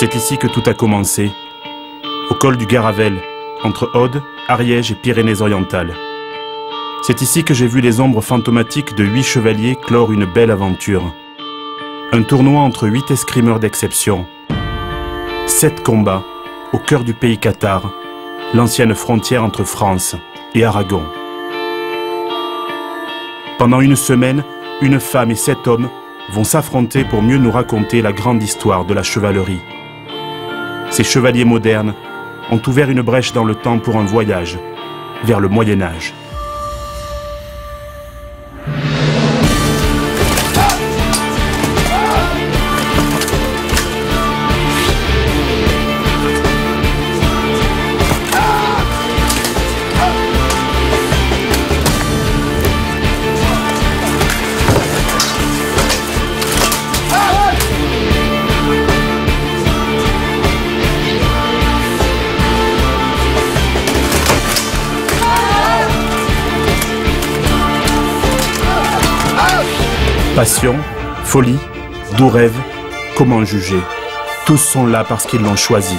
C'est ici que tout a commencé, au col du Garavel, entre Aude, Ariège et Pyrénées-Orientales. C'est ici que j'ai vu les ombres fantomatiques de 8 chevaliers clore une belle aventure. Un tournoi entre 8 escrimeurs d'exception. 7 combats au cœur du pays cathare, l'ancienne frontière entre France et Aragon. Pendant une semaine, une femme et 7 hommes vont s'affronter pour mieux nous raconter la grande histoire de la chevalerie. Ces chevaliers modernes ont ouvert une brèche dans le temps pour un voyage vers le Moyen-Âge. Passion, folie, doux rêve, comment juger? Tous sont là parce qu'ils l'ont choisi.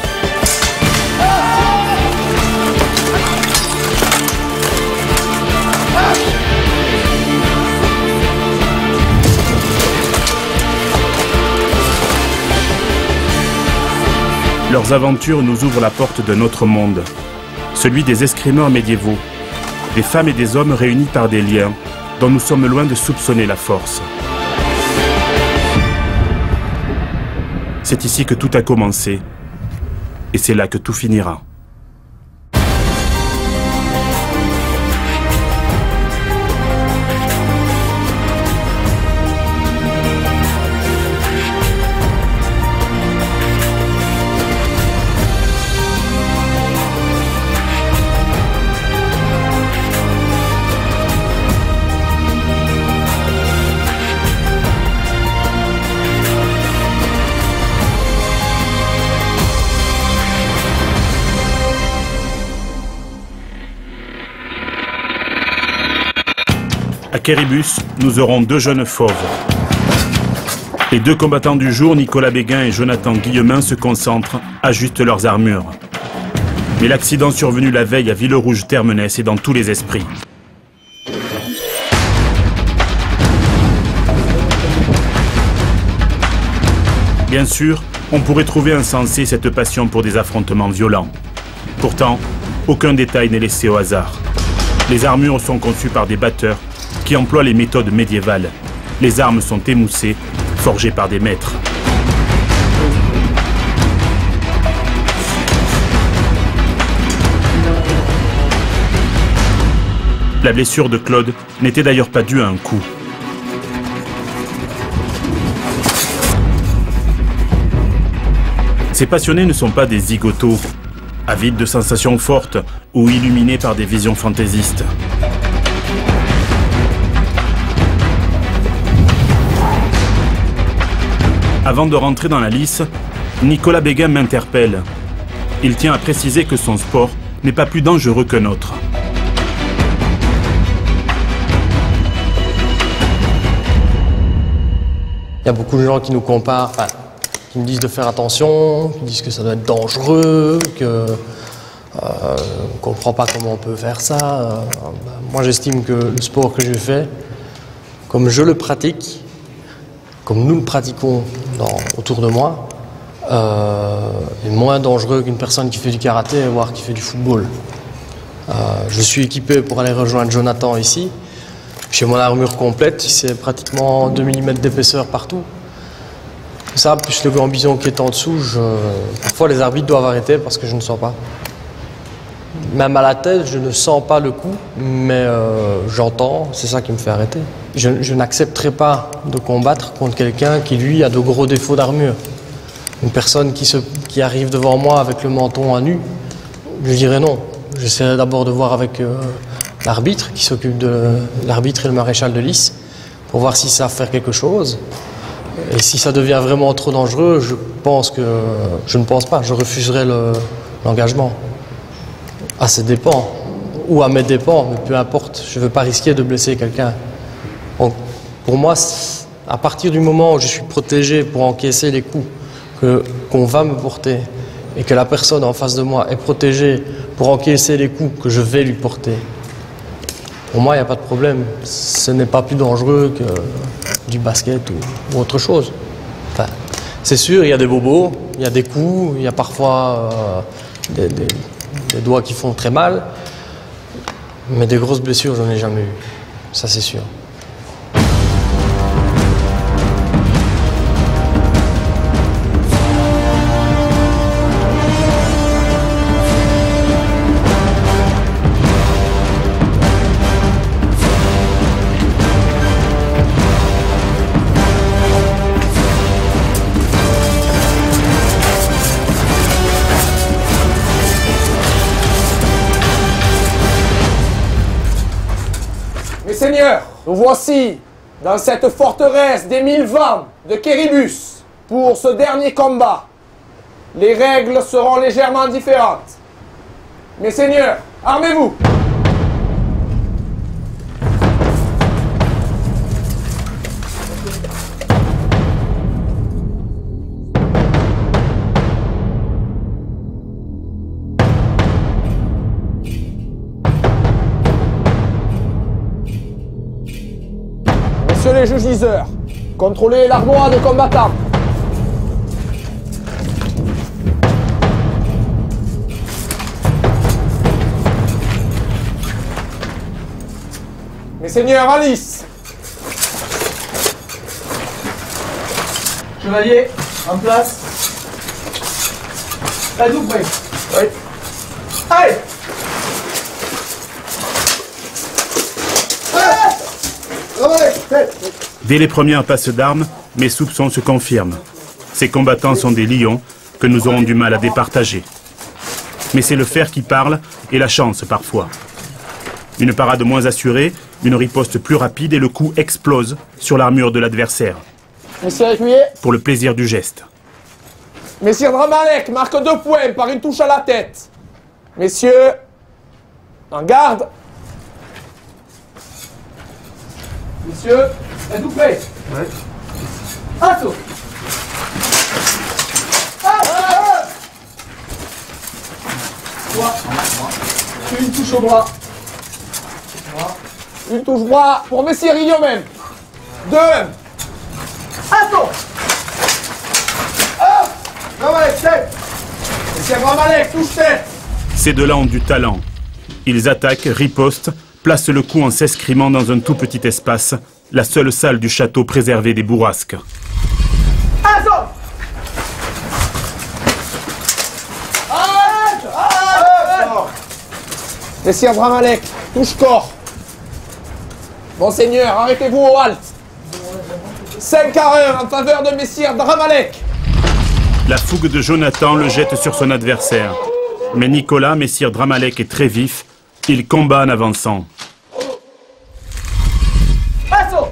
Leurs aventures nous ouvrent la porte d'un autre monde, celui des escrimeurs médiévaux, des femmes et des hommes réunis par des liens dont nous sommes loin de soupçonner la force. C'est ici que tout a commencé, et c'est là que tout finira. À Quéribus, nous aurons 2 jeunes fauves. Les 2 combattants du jour, Nicolas Béguin et Jonathan Guillemin, se concentrent, ajustent leurs armures. Mais l'accident survenu la veille à Villerouge-Termenès est dans tous les esprits. Bien sûr, on pourrait trouver insensée cette passion pour des affrontements violents. Pourtant, aucun détail n'est laissé au hasard. Les armures sont conçues par des batteurs qui emploient les méthodes médiévales. Les armes sont émoussées, forgées par des maîtres. La blessure de Claude n'était d'ailleurs pas due à un coup. Ces passionnés ne sont pas des zigotos, avides de sensations fortes ou illuminés par des visions fantaisistes. Avant de rentrer dans la lice, Nicolas Béguin m'interpelle. Il tient à préciser que son sport n'est pas plus dangereux qu'un autre. Il y a beaucoup de gens qui nous comparent, qui me disent de faire attention, qui disent que ça doit être dangereux, qu'on ne comprend pas comment on peut faire ça. Moi, j'estime que le sport que je fais, comme je le pratique, comme nous le pratiquons autour de moi, est moins dangereux qu'une personne qui fait du karaté, voire qui fait du football. Je suis équipé pour aller rejoindre Jonathan ici. J'ai mon armure complète, c'est pratiquement 2 mm d'épaisseur partout. Ça, plus le gambison qui est en dessous, parfois les arbitres doivent arrêter parce que je ne sens pas. Même à la tête, je ne sens pas le coup, mais j'entends, c'est ça qui me fait arrêter. Je n'accepterai pas de combattre contre quelqu'un qui, lui, a de gros défauts d'armure. Une personne qui arrive devant moi avec le menton à nu, je dirais non. J'essaierai d'abord de voir avec l'arbitre qui s'occupe de l'arbitre et le maréchal de lice pour voir si ça va faire quelque chose. Et si ça devient vraiment trop dangereux, je ne pense pas, je refuserai l'engagement. À ses dépens, ou à mes dépens, mais peu importe, je ne veux pas risquer de blesser quelqu'un. Donc, pour moi, à partir du moment où je suis protégé pour encaisser les coups qu'on va me porter et que la personne en face de moi est protégée pour encaisser les coups que je vais lui porter, pour moi, il n'y a pas de problème. Ce n'est pas plus dangereux que du basket ou autre chose. Enfin, c'est sûr, il y a des bobos, il y a des coups, il y a parfois des doigts qui font très mal, mais des grosses blessures, j'en ai jamais eu. Ça, c'est sûr. Mes seigneurs, nous voici dans cette forteresse des 1000 vents de Kéribus pour ce dernier combat. Les règles seront légèrement différentes. Mes seigneurs, armez-vous! Messieurs les juges-liseurs, contrôlez l'armoire des combattants. Mes seigneurs, Alice. Chevalier, en place. Êtes-vous prêt? Oui. Allez! Dès les premières passes d'armes, mes soupçons se confirment. Ces combattants sont des lions que nous aurons du mal à départager. Mais c'est le fer qui parle et la chance parfois. Une parade moins assurée, une riposte plus rapide et le coup explose sur l'armure de l'adversaire. Messieurs Écuyer, Pour le plaisir du geste. Messire Dramalek marque 2 points par une touche à la tête. Messieurs, en garde. Messieurs, êtes-vous prêts? Oui. Assaut! Une touche au bras. Une touche bras pour Messire Guillaume. 2. Assaut! Dramalek, tête. Messire Dramalek, touche tête. Ces deux-là ont du talent. Ils attaquent, ripostent, placent le coup en s'escrimant dans un tout petit espace, la seule salle du château préservée des bourrasques. Assaut! Messire Dramalek, touche corps. Monseigneur, arrêtez-vous au halte. 5 à 1 en faveur de Messire Dramalek. La fougue de Jonathan le jette sur son adversaire. Mais Nicolas, messire Dramalek, est très vif. Il combat en avançant. Assaut!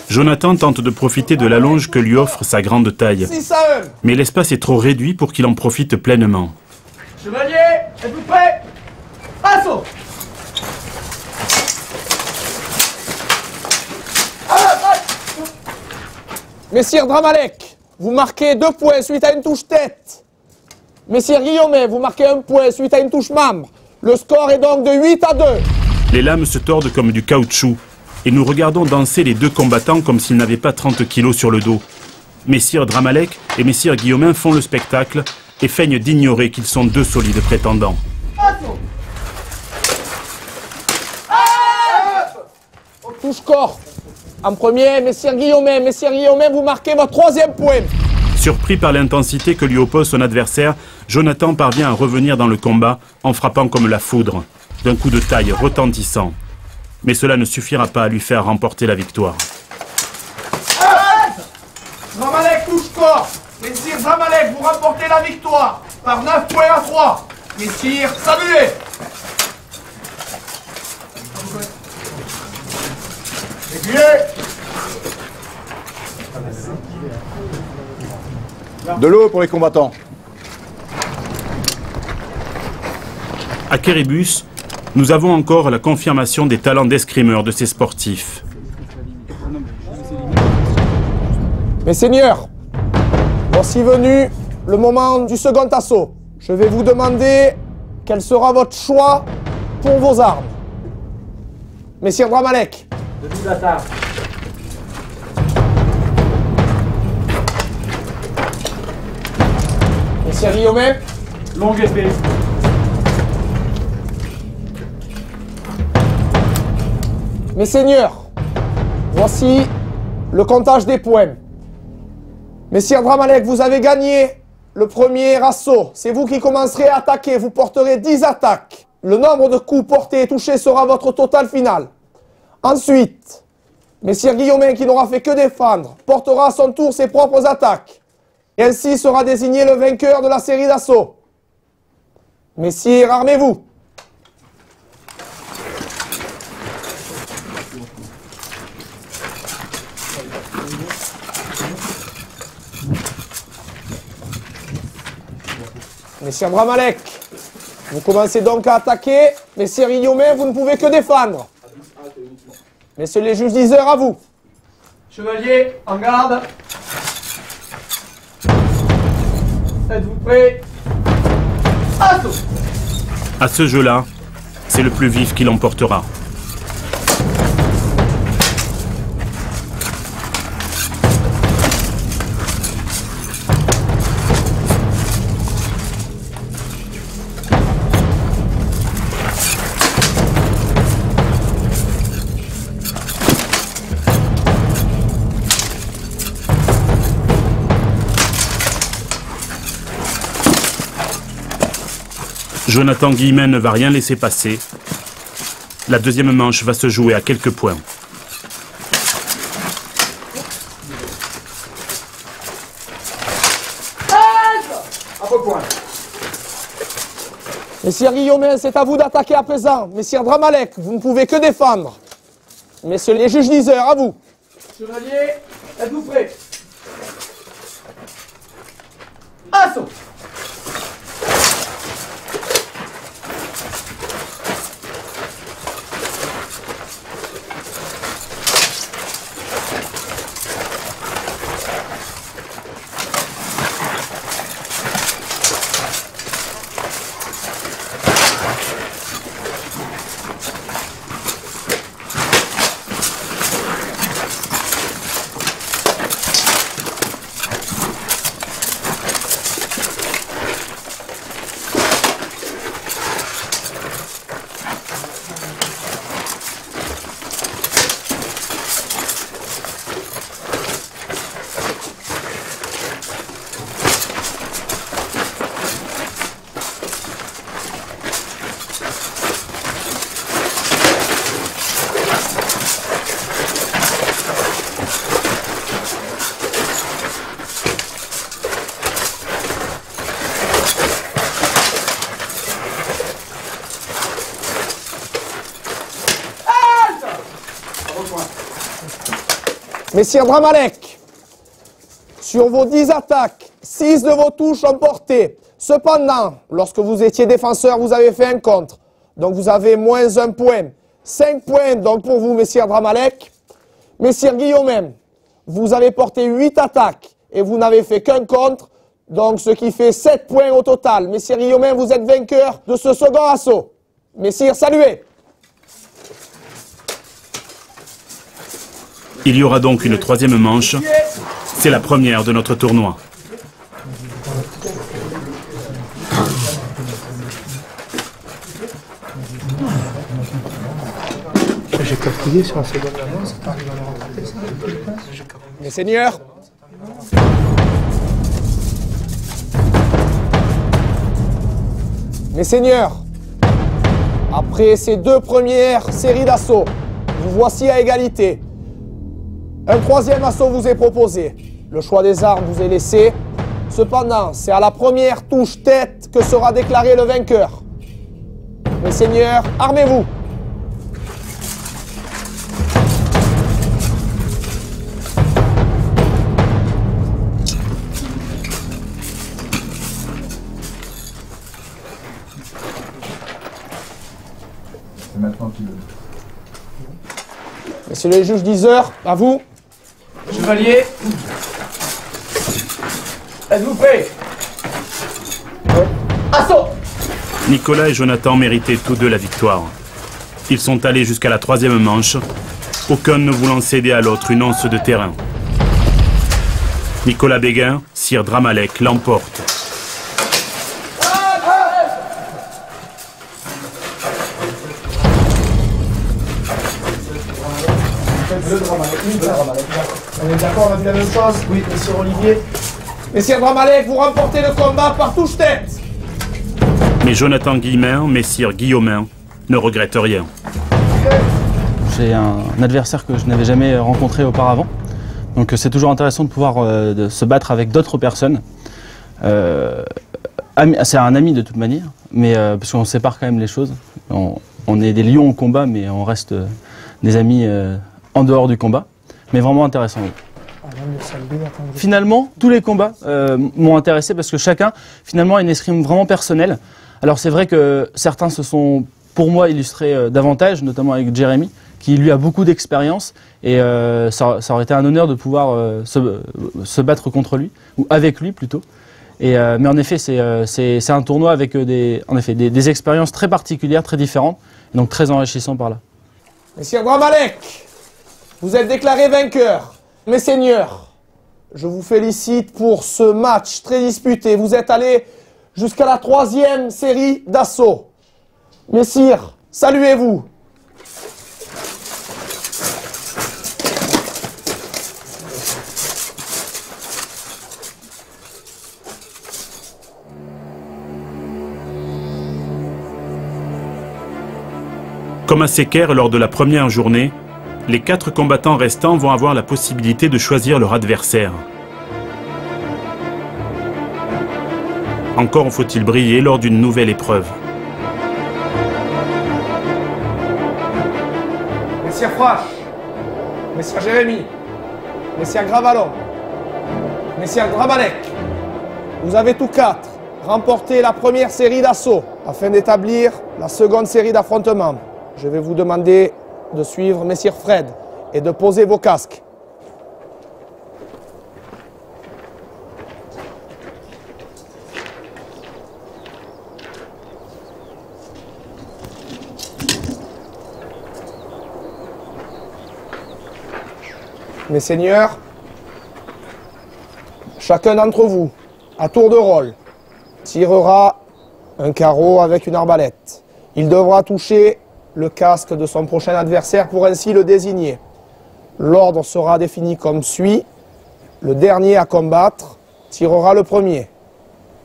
Jonathan tente de profiter de l'allonge que lui offre sa grande taille. 6 à 1. Mais l'espace est trop réduit pour qu'il en profite pleinement. Chevalier, êtes-vous prêts? Assaut! Messire Dramalek, vous marquez 2 points suite à une touche tête. Messire Guillaume, vous marquez 1 point suite à une touche membre. Le score est donc de 8 à 2. Les lames se tordent comme du caoutchouc. Et nous regardons danser les deux combattants comme s'ils n'avaient pas 30 kilos sur le dos. Messire Dramalek et Messire Guillaumin font le spectacle et feignent d'ignorer qu'ils sont 2 solides prétendants. Assaut! Touche corps. En premier, Messire Guillaume, vous marquez votre 3e point. Surpris par l'intensité que lui oppose son adversaire, Jonathan parvient à revenir dans le combat en frappant comme la foudre, d'un coup de taille retentissant. Mais cela ne suffira pas à lui faire remporter la victoire. Dramalek touche corps. Messire Dramalek, vous remportez la victoire par 9 points à 3. Messire, saluez. De l'eau pour les combattants. À Kéribus, nous avons encore la confirmation des talents d'escrimeur de ces sportifs. Mes seigneurs, voici venu le moment du second assaut. Je vais vous demander quel sera votre choix pour vos armes. Messire Dramalek. Demi bâtard. Messire Guillaumet. Longue épée. Mes seigneurs, voici le comptage des points. Messire Dramalek, vous avez gagné le premier assaut. C'est vous qui commencerez à attaquer. Vous porterez 10 attaques. Le nombre de coups portés et touchés sera votre total final. Ensuite, Messire Guillaumin, qui n'aura fait que défendre, portera à son tour ses propres attaques. Et ainsi sera désigné le vainqueur de la série d'assaut. Messire, armez-vous. Messire Dramalek, vous commencez donc à attaquer. Messire Guillaumin, vous ne pouvez que défendre. Messieurs les juges diseurs, à vous. Chevalier, en garde. Êtes-vous prêts? Assaut! À ce jeu-là, c'est le plus vif qui l'emportera. Jonathan Guillemin ne va rien laisser passer. La deuxième manche va se jouer à quelques points. À vos points. Messire Guillaumin, c'est à vous d'attaquer à présent. Messire Dramalek, vous ne pouvez que défendre. Messieurs les juges diseurs, à vous. Chevalier, êtes-vous prêts? Assaut! Messire Dramalek, sur vos 10 attaques, 6 de vos touches ont porté. Cependant, lorsque vous étiez défenseur, vous avez fait un contre. Donc vous avez moins 1 point. 5 points donc pour vous, Messire Dramalek. Messire Guillaumin, vous avez porté 8 attaques et vous n'avez fait qu'un contre. Donc ce qui fait 7 points au total. Messire Guillaumin, vous êtes vainqueur de ce second assaut. Messire, saluez. Il y aura donc une troisième manche. C'est la première de notre tournoi. J'ai cafouillé sur la seconde annonce, ça arrive à leur emporter ça. Mes seigneurs. Mes seigneurs, après ces 2 premières séries d'assauts, vous voici à égalité. Un troisième assaut vous est proposé. Le choix des armes vous est laissé. Cependant, c'est à la première touche tête que sera déclaré le vainqueur. Mes seigneurs, armez-vous. C'est maintenant qu'il le dit. Messieurs les juges diseurs, à vous. Chevalier, Êtes-vous prêts? Assaut! Nicolas et Jonathan méritaient tous deux la victoire. Ils sont allés jusqu'à la 3e manche, aucun ne voulant céder à l'autre une once de terrain. Nicolas Béguin, sire Dramalek, l'emporte. On est d'accord, on a vu la même chose? Oui, monsieur Olivier. Messire Dramalek, vous remportez le combat par touche-tête. Mais Jonathan Guillemin, messire Guillaumin, ne regrette rien. J'ai un adversaire que je n'avais jamais rencontré auparavant. Donc c'est toujours intéressant de pouvoir de se battre avec d'autres personnes. C'est un ami de toute manière, mais parce qu'on sépare quand même les choses. On est des lions au combat, mais on reste des amis en dehors du combat. Mais vraiment intéressant. Finalement, tous les combats m'ont intéressé parce que chacun, finalement, a une escrime vraiment personnelle. Alors c'est vrai que certains se sont, pour moi, illustrés davantage, notamment avec Jérémy, qui lui a beaucoup d'expérience. Et ça aurait été un honneur de pouvoir se battre contre lui, ou avec lui plutôt. Mais en effet, c'est un tournoi avec des expériences très particulières, très différentes, et donc très enrichissant par là. Messire Dramalek, vous êtes déclaré vainqueur. Mes seigneurs, je vous félicite pour ce match très disputé. Vous êtes allés jusqu'à la 3e série d'assaut. Messire, saluez-vous. Comme à Secker lors de la première journée, les 4 combattants restants vont avoir la possibilité de choisir leur adversaire. Encore faut-il briller lors d'une nouvelle épreuve. Messire Frache, Messire Jérémy, Messire Gravalon, Messire Dramalek, vous avez tous 4 remporté la première série d'assaut afin d'établir la seconde série d'affrontements. Je vais vous demander de suivre Messire Fred et de poser vos casques. Mes seigneurs, chacun d'entre vous, à tour de rôle, tirera un carreau avec une arbalète. Il devra toucher le casque de son prochain adversaire pour ainsi le désigner. L'ordre sera défini comme suit. Le dernier à combattre tirera le premier,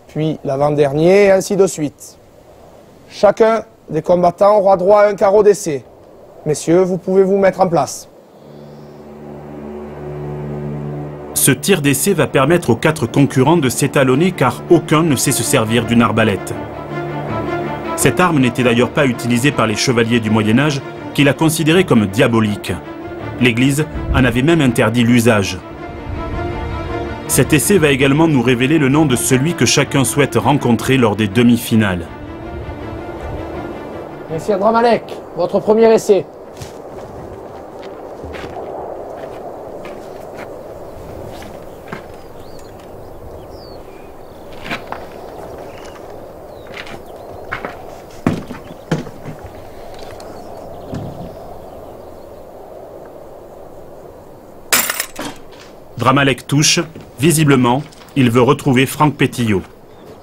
puis l'avant-dernier, et ainsi de suite. Chacun des combattants aura droit à un carreau d'essai. Messieurs, vous pouvez vous mettre en place. Ce tir d'essai va permettre aux 4 concurrents de s'étalonner car aucun ne sait se servir d'une arbalète. Cette arme n'était d'ailleurs pas utilisée par les chevaliers du Moyen-Âge qui la considéraient comme diabolique. L'Église en avait même interdit l'usage. Cet essai va également nous révéler le nom de celui que chacun souhaite rencontrer lors des demi-finales. Messire Dramalek, votre premier essai. Dramalek touche. Visiblement, il veut retrouver Franck Pétillot.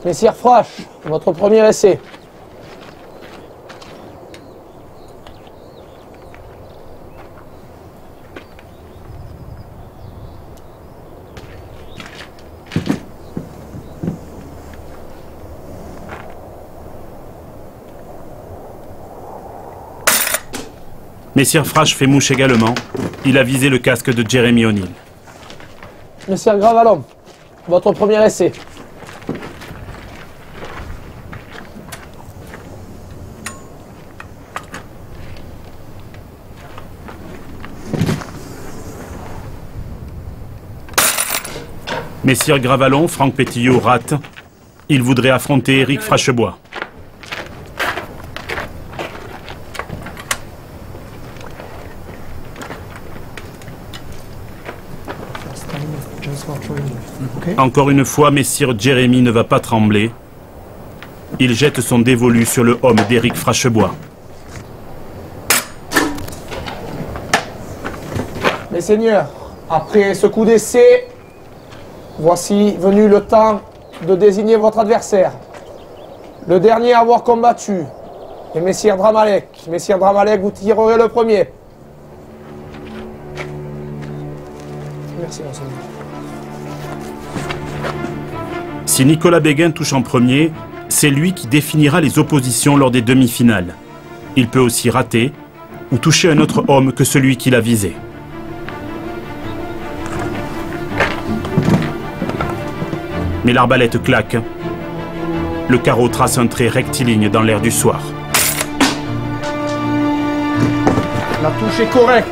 Messire Frache, votre premier essai. Messire Frache fait mouche également. Il a visé le casque de Jérémy O'Neill. Messire Gravalon, votre premier essai. Messire Gravalon, Franck Pétillot rate. Il voudrait affronter Éric Frachebois. Encore une fois, messire Jérémy ne va pas trembler. Il jette son dévolu sur le homme d'Éric Frachebois. Mes seigneurs, après ce coup d'essai, voici venu le temps de désigner votre adversaire. Le dernier à avoir combattu est Messire Dramalek. Messire Dramalek, vous tirerez le premier. Merci, monseigneur. Si Nicolas Béguin touche en premier, c'est lui qui définira les oppositions lors des demi-finales. Il peut aussi rater ou toucher un autre homme que celui qu'il a visé. Mais l'arbalète claque. Le carreau trace un trait rectiligne dans l'air du soir. La touche est correcte.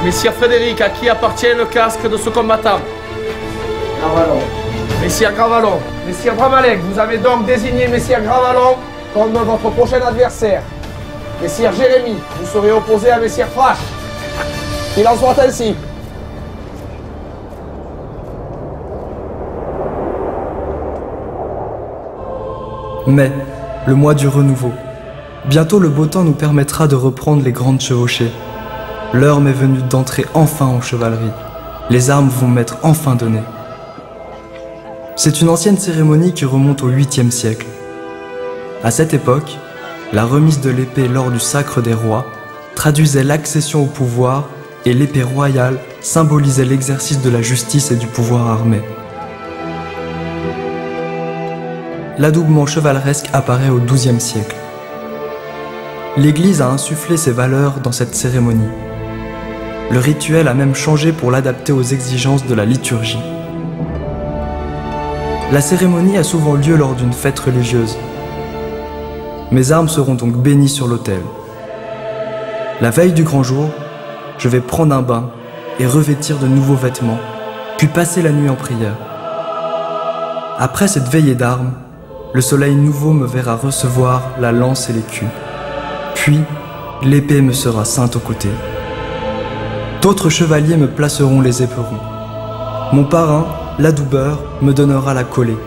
Messire Frédéric, à qui appartient le casque de ce combattant? Gravalon. Messire Gravalon. Messire Dramalek, vous avez donc désigné Messire Gravalon comme votre prochain adversaire. Messire Jérémy, vous serez opposé à Messire Frache. Qu'il en soit ainsi. Mai, le mois du renouveau. Bientôt le beau temps nous permettra de reprendre les grandes chevauchées. L'heure m'est venue d'entrer enfin en chevalerie. Les armes vont m'être enfin données. C'est une ancienne cérémonie qui remonte au 8e siècle. À cette époque, la remise de l'épée lors du sacre des rois traduisait l'accession au pouvoir et l'épée royale symbolisait l'exercice de la justice et du pouvoir armé. L'adoubement chevaleresque apparaît au XIIe siècle. L'Église a insufflé ses valeurs dans cette cérémonie. Le rituel a même changé pour l'adapter aux exigences de la liturgie. La cérémonie a souvent lieu lors d'une fête religieuse. Mes armes seront donc bénies sur l'autel. La veille du grand jour, je vais prendre un bain et revêtir de nouveaux vêtements, puis passer la nuit en prière. Après cette veillée d'armes, le soleil nouveau me verra recevoir la lance et l'écu. Puis, l'épée me sera sainte aux côtés. D'autres chevaliers me placeront les éperons. Mon parrain, l'adoubeur, me donnera la collée,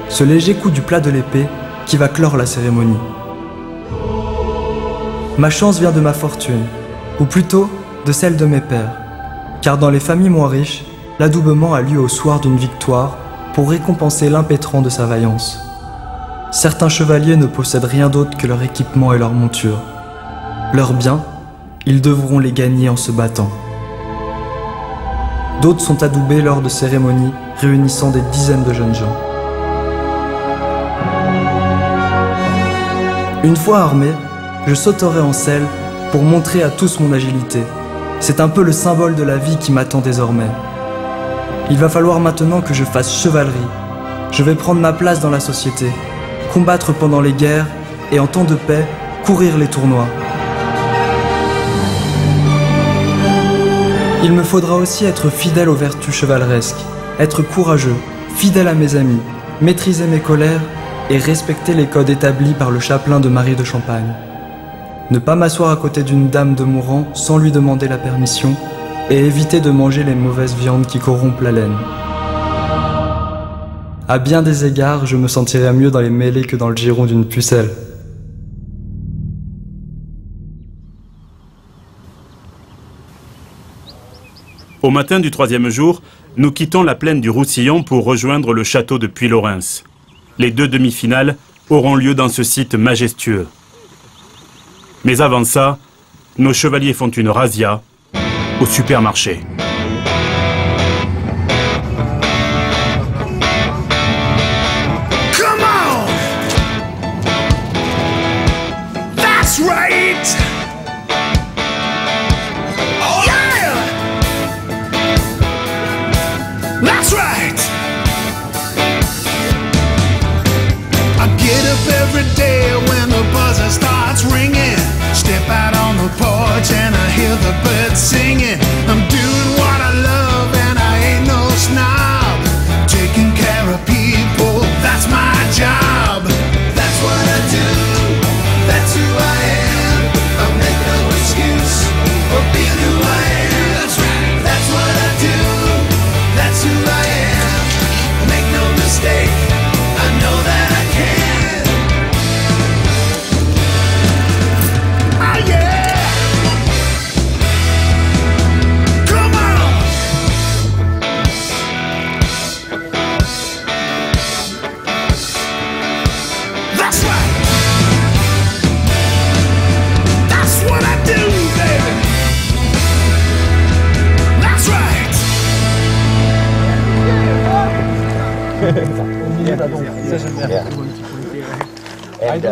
ce léger coup du plat de l'épée qui va clore la cérémonie. Ma chance vient de ma fortune, ou plutôt de celle de mes pères, car dans les familles moins riches, l'adoubement a lieu au soir d'une victoire pour récompenser l'impétrant de sa vaillance. Certains chevaliers ne possèdent rien d'autre que leur équipement et leur monture. Leurs biens, ils devront les gagner en se battant. D'autres sont adoubés lors de cérémonies réunissant des dizaines de jeunes gens. Une fois armé, je sauterai en selle pour montrer à tous mon agilité. C'est un peu le symbole de la vie qui m'attend désormais. Il va falloir maintenant que je fasse chevalerie. Je vais prendre ma place dans la société, combattre pendant les guerres et en temps de paix, courir les tournois. Il me faudra aussi être fidèle aux vertus chevaleresques, être courageux, fidèle à mes amis, maîtriser mes colères et respecter les codes établis par le chapelain de Marie de Champagne. Ne pas m'asseoir à côté d'une dame de mon rang sans lui demander la permission et éviter de manger les mauvaises viandes qui corrompent la laine. À bien des égards, je me sentirais mieux dans les mêlées que dans le giron d'une pucelle. Au matin du 3e jour, nous quittons la plaine du Roussillon pour rejoindre le château de Puylaurens. Les 2 demi-finales auront lieu dans ce site majestueux. Mais avant ça, nos chevaliers font une razzia au supermarché. Come on! That's right! Oh yeah! That's right! I get up every day when the buzzer starts ringing. Step out on the porch and I hear the birds singing. I'm doing what I love and I ain't no snob. Taking care of people, that's my job. That's what I do, that's who I am. I make no excuse for being who I am. That's right, that's what I do.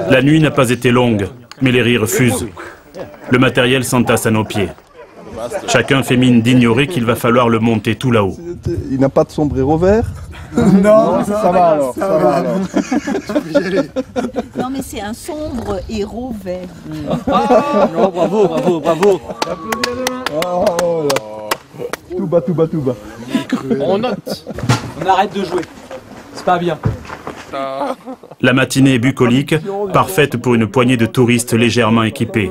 La nuit n'a pas été longue, mais les rires fusent. Le matériel s'entasse à nos pieds. Chacun fait mine d'ignorer qu'il va falloir le monter tout là-haut. Il n'a pas de sombrero vert? Non, ça va alors. Ça va alors. Non, mais c'est un sombre héros vert. Non, bravo, bravo, bravo. Oh, tout bas, tout bas, tout bas. On note. On arrête de jouer. C'est pas bien. La matinée est bucolique, parfaite pour une poignée de touristes légèrement équipés.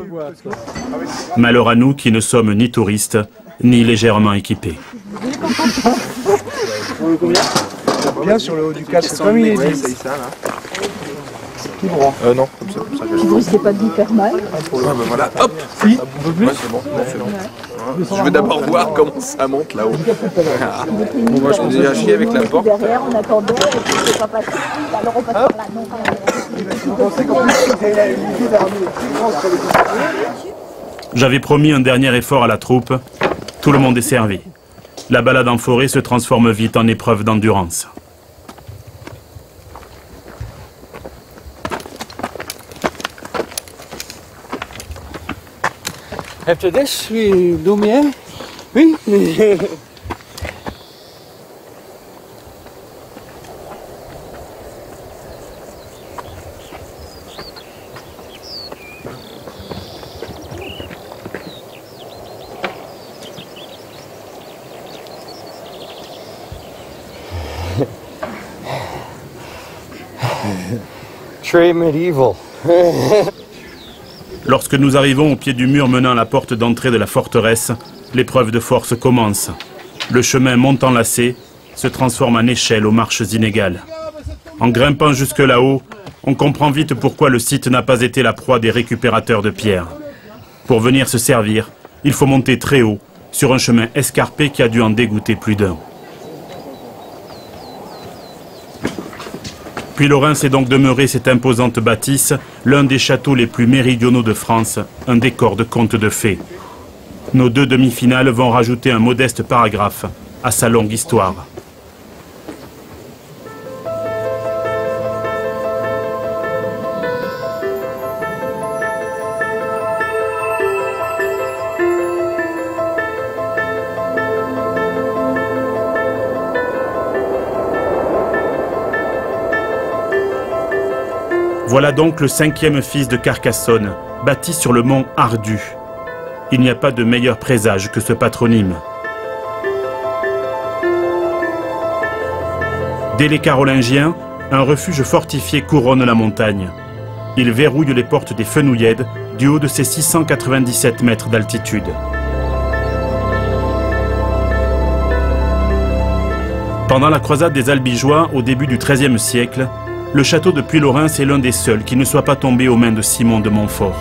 Malheur à nous qui ne sommes ni touristes, ni légèrement équipés. Bien sur le haut du casque, comme il est dit. Tout droit. Non, comme ça. Vous risquez pas de vous faire mal? Voilà, hop. Si. Ouais, c'est bon, c'est bon. Je veux d'abord voir comment ça monte là-haut. Bon, moi je me dis à chier avec la porte. Derrière, on attendait, et puis c'est pas passé. Alors on passe par là. Non, J'avais promis un dernier effort à la troupe. Tout le monde est servi. La balade en forêt se transforme vite en épreuve d'endurance. After this, we do me. Oui. Très medieval. Lorsque nous arrivons au pied du mur menant à la porte d'entrée de la forteresse, l'épreuve de force commence. Le chemin montant lacé se transforme en échelle aux marches inégales. En grimpant jusque là-haut, on comprend vite pourquoi le site n'a pas été la proie des récupérateurs de pierres. Pour venir se servir, il faut monter très haut, sur un chemin escarpé qui a dû en dégoûter plus d'un. Puylaurens est donc demeuré cette imposante bâtisse, l'un des châteaux les plus méridionaux de France, un décor de contes de fées. Nos deux demi-finales vont rajouter un modeste paragraphe à sa longue histoire. Voilà donc le 5e fils de Carcassonne, bâti sur le mont Ardu. Il n'y a pas de meilleur présage que ce patronyme. Dès les Carolingiens, un refuge fortifié couronne la montagne. Il verrouille les portes des Fenouillèdes du haut de ses 697 mètres d'altitude. Pendant la croisade des Albigeois au début du XIIIe siècle, le château de Puylaurens est l'un des seuls qui ne soit pas tombé aux mains de Simon de Montfort.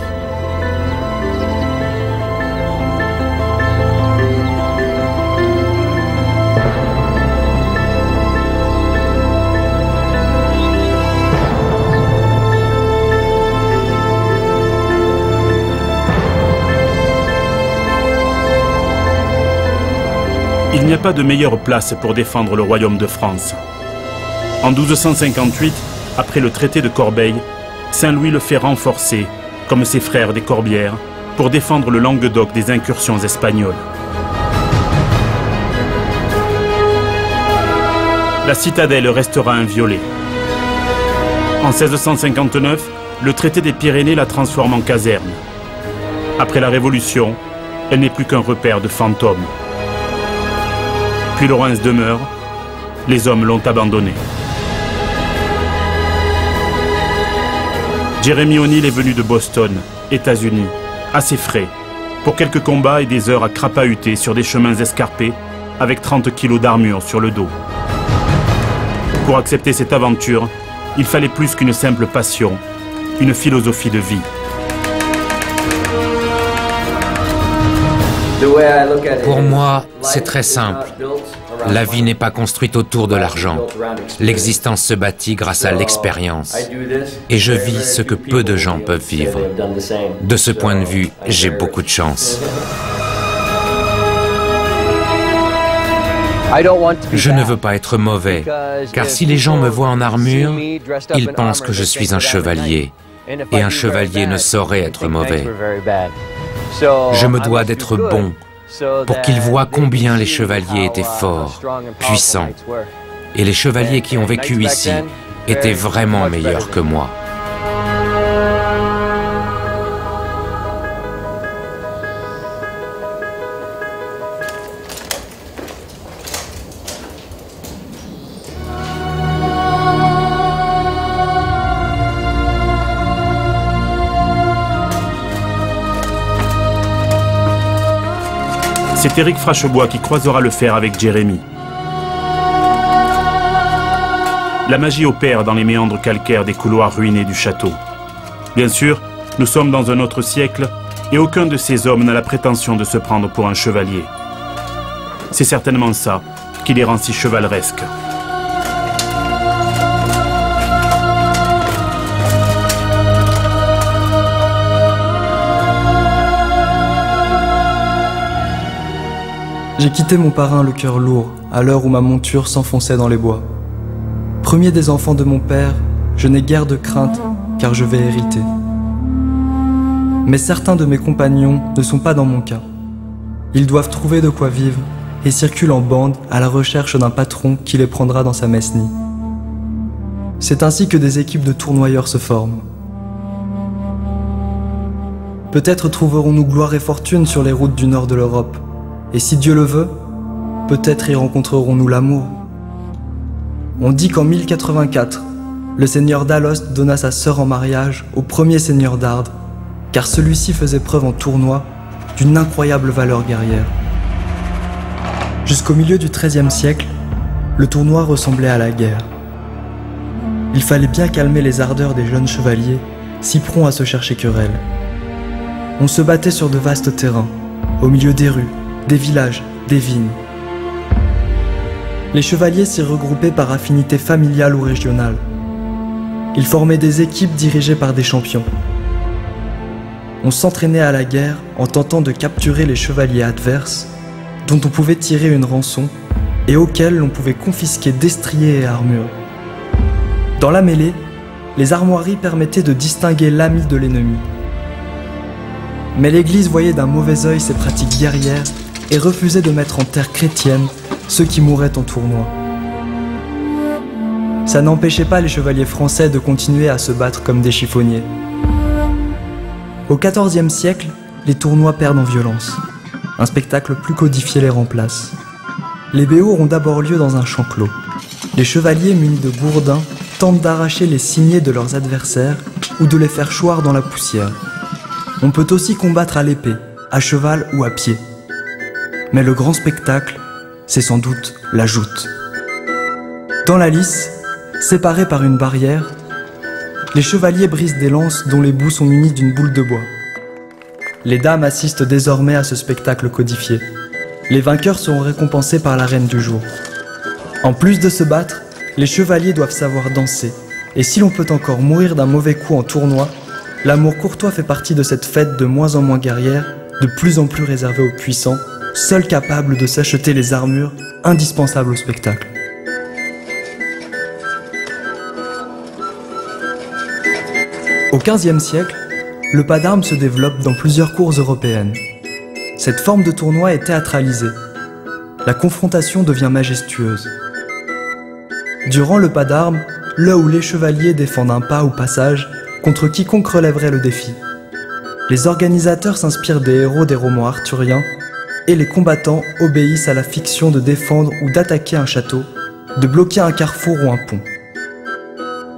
Il n'y a pas de meilleure place pour défendre le royaume de France. En 1258, après le traité de Corbeil, Saint-Louis le fait renforcer, comme ses frères des Corbières, pour défendre le Languedoc des incursions espagnoles. La citadelle restera inviolée. En 1659, le traité des Pyrénées la transforme en caserne. Après la Révolution, elle n'est plus qu'un repère de fantômes. Puylaurens demeure, les hommes l'ont abandonné. Jeremy O'Neill est venu de Boston, États-Unis, assez frais, pour quelques combats et des heures à crapahuter sur des chemins escarpés, avec 30 kilos d'armure sur le dos. Pour accepter cette aventure, il fallait plus qu'une simple passion, une philosophie de vie. Pour moi, c'est très simple. La vie n'est pas construite autour de l'argent. L'existence se bâtit grâce à l'expérience. Et je vis ce que peu de gens peuvent vivre. De ce point de vue, j'ai beaucoup de chance. Je ne veux pas être mauvais, car si les gens me voient en armure, ils pensent que je suis un chevalier, et un chevalier ne saurait être mauvais. Je me dois d'être bon, pour qu'ils voient combien les chevaliers étaient forts, puissants, et les chevaliers qui ont vécu ici étaient vraiment meilleurs que moi. C'est Éric Frachebois qui croisera le fer avec Jérémie. La magie opère dans les méandres calcaires des couloirs ruinés du château. Bien sûr, nous sommes dans un autre siècle et aucun de ces hommes n'a la prétention de se prendre pour un chevalier. C'est certainement ça qui les rend si chevaleresques. J'ai quitté mon parrain le cœur lourd, à l'heure où ma monture s'enfonçait dans les bois. Premier des enfants de mon père, je n'ai guère de crainte, car je vais hériter. Mais certains de mes compagnons ne sont pas dans mon cas. Ils doivent trouver de quoi vivre, et circulent en bande à la recherche d'un patron qui les prendra dans sa mesnie. C'est ainsi que des équipes de tournoyeurs se forment. Peut-être trouverons-nous gloire et fortune sur les routes du nord de l'Europe. Et si Dieu le veut, peut-être y rencontrerons-nous l'amour. On dit qu'en 1084, le seigneur d'Alost donna sa sœur en mariage au premier seigneur d'Ardes, car celui-ci faisait preuve en tournoi d'une incroyable valeur guerrière. Jusqu'au milieu du XIIIe siècle, le tournoi ressemblait à la guerre. Il fallait bien calmer les ardeurs des jeunes chevaliers, si prompts à se chercher querelle. On se battait sur de vastes terrains, au milieu des rues, des villages, des vignes. Les chevaliers s'y regroupaient par affinité familiale ou régionale. Ils formaient des équipes dirigées par des champions. On s'entraînait à la guerre en tentant de capturer les chevaliers adverses, dont on pouvait tirer une rançon et auxquels l'on pouvait confisquer destriers et armures. Dans la mêlée, les armoiries permettaient de distinguer l'ami de l'ennemi. Mais l'Église voyait d'un mauvais œil ces pratiques guerrières et refusait de mettre en terre chrétienne ceux qui mouraient en tournoi. Ça n'empêchait pas les chevaliers français de continuer à se battre comme des chiffonniers. Au XIVe siècle, les tournois perdent en violence. Un spectacle plus codifié les remplace. Les BO ont d'abord lieu dans un champ clos. Les chevaliers munis de gourdins tentent d'arracher les signets de leurs adversaires ou de les faire choir dans la poussière. On peut aussi combattre à l'épée, à cheval ou à pied. Mais le grand spectacle, c'est sans doute la joute. Dans la lice, séparés par une barrière, les chevaliers brisent des lances dont les bouts sont munis d'une boule de bois. Les dames assistent désormais à ce spectacle codifié. Les vainqueurs seront récompensés par la reine du jour. En plus de se battre, les chevaliers doivent savoir danser. Et si l'on peut encore mourir d'un mauvais coup en tournoi, l'amour courtois fait partie de cette fête de moins en moins guerrière, de plus en plus réservée aux puissants, seuls capables de s'acheter les armures indispensables au spectacle. Au XVe siècle, le pas d'armes se développe dans plusieurs cours européennes. Cette forme de tournoi est théâtralisée. La confrontation devient majestueuse. Durant le pas d'armes, le ou les chevaliers défendent un pas ou passage contre quiconque relèverait le défi. Les organisateurs s'inspirent des héros des romans arthuriens et les combattants obéissent à la fiction de défendre ou d'attaquer un château, de bloquer un carrefour ou un pont.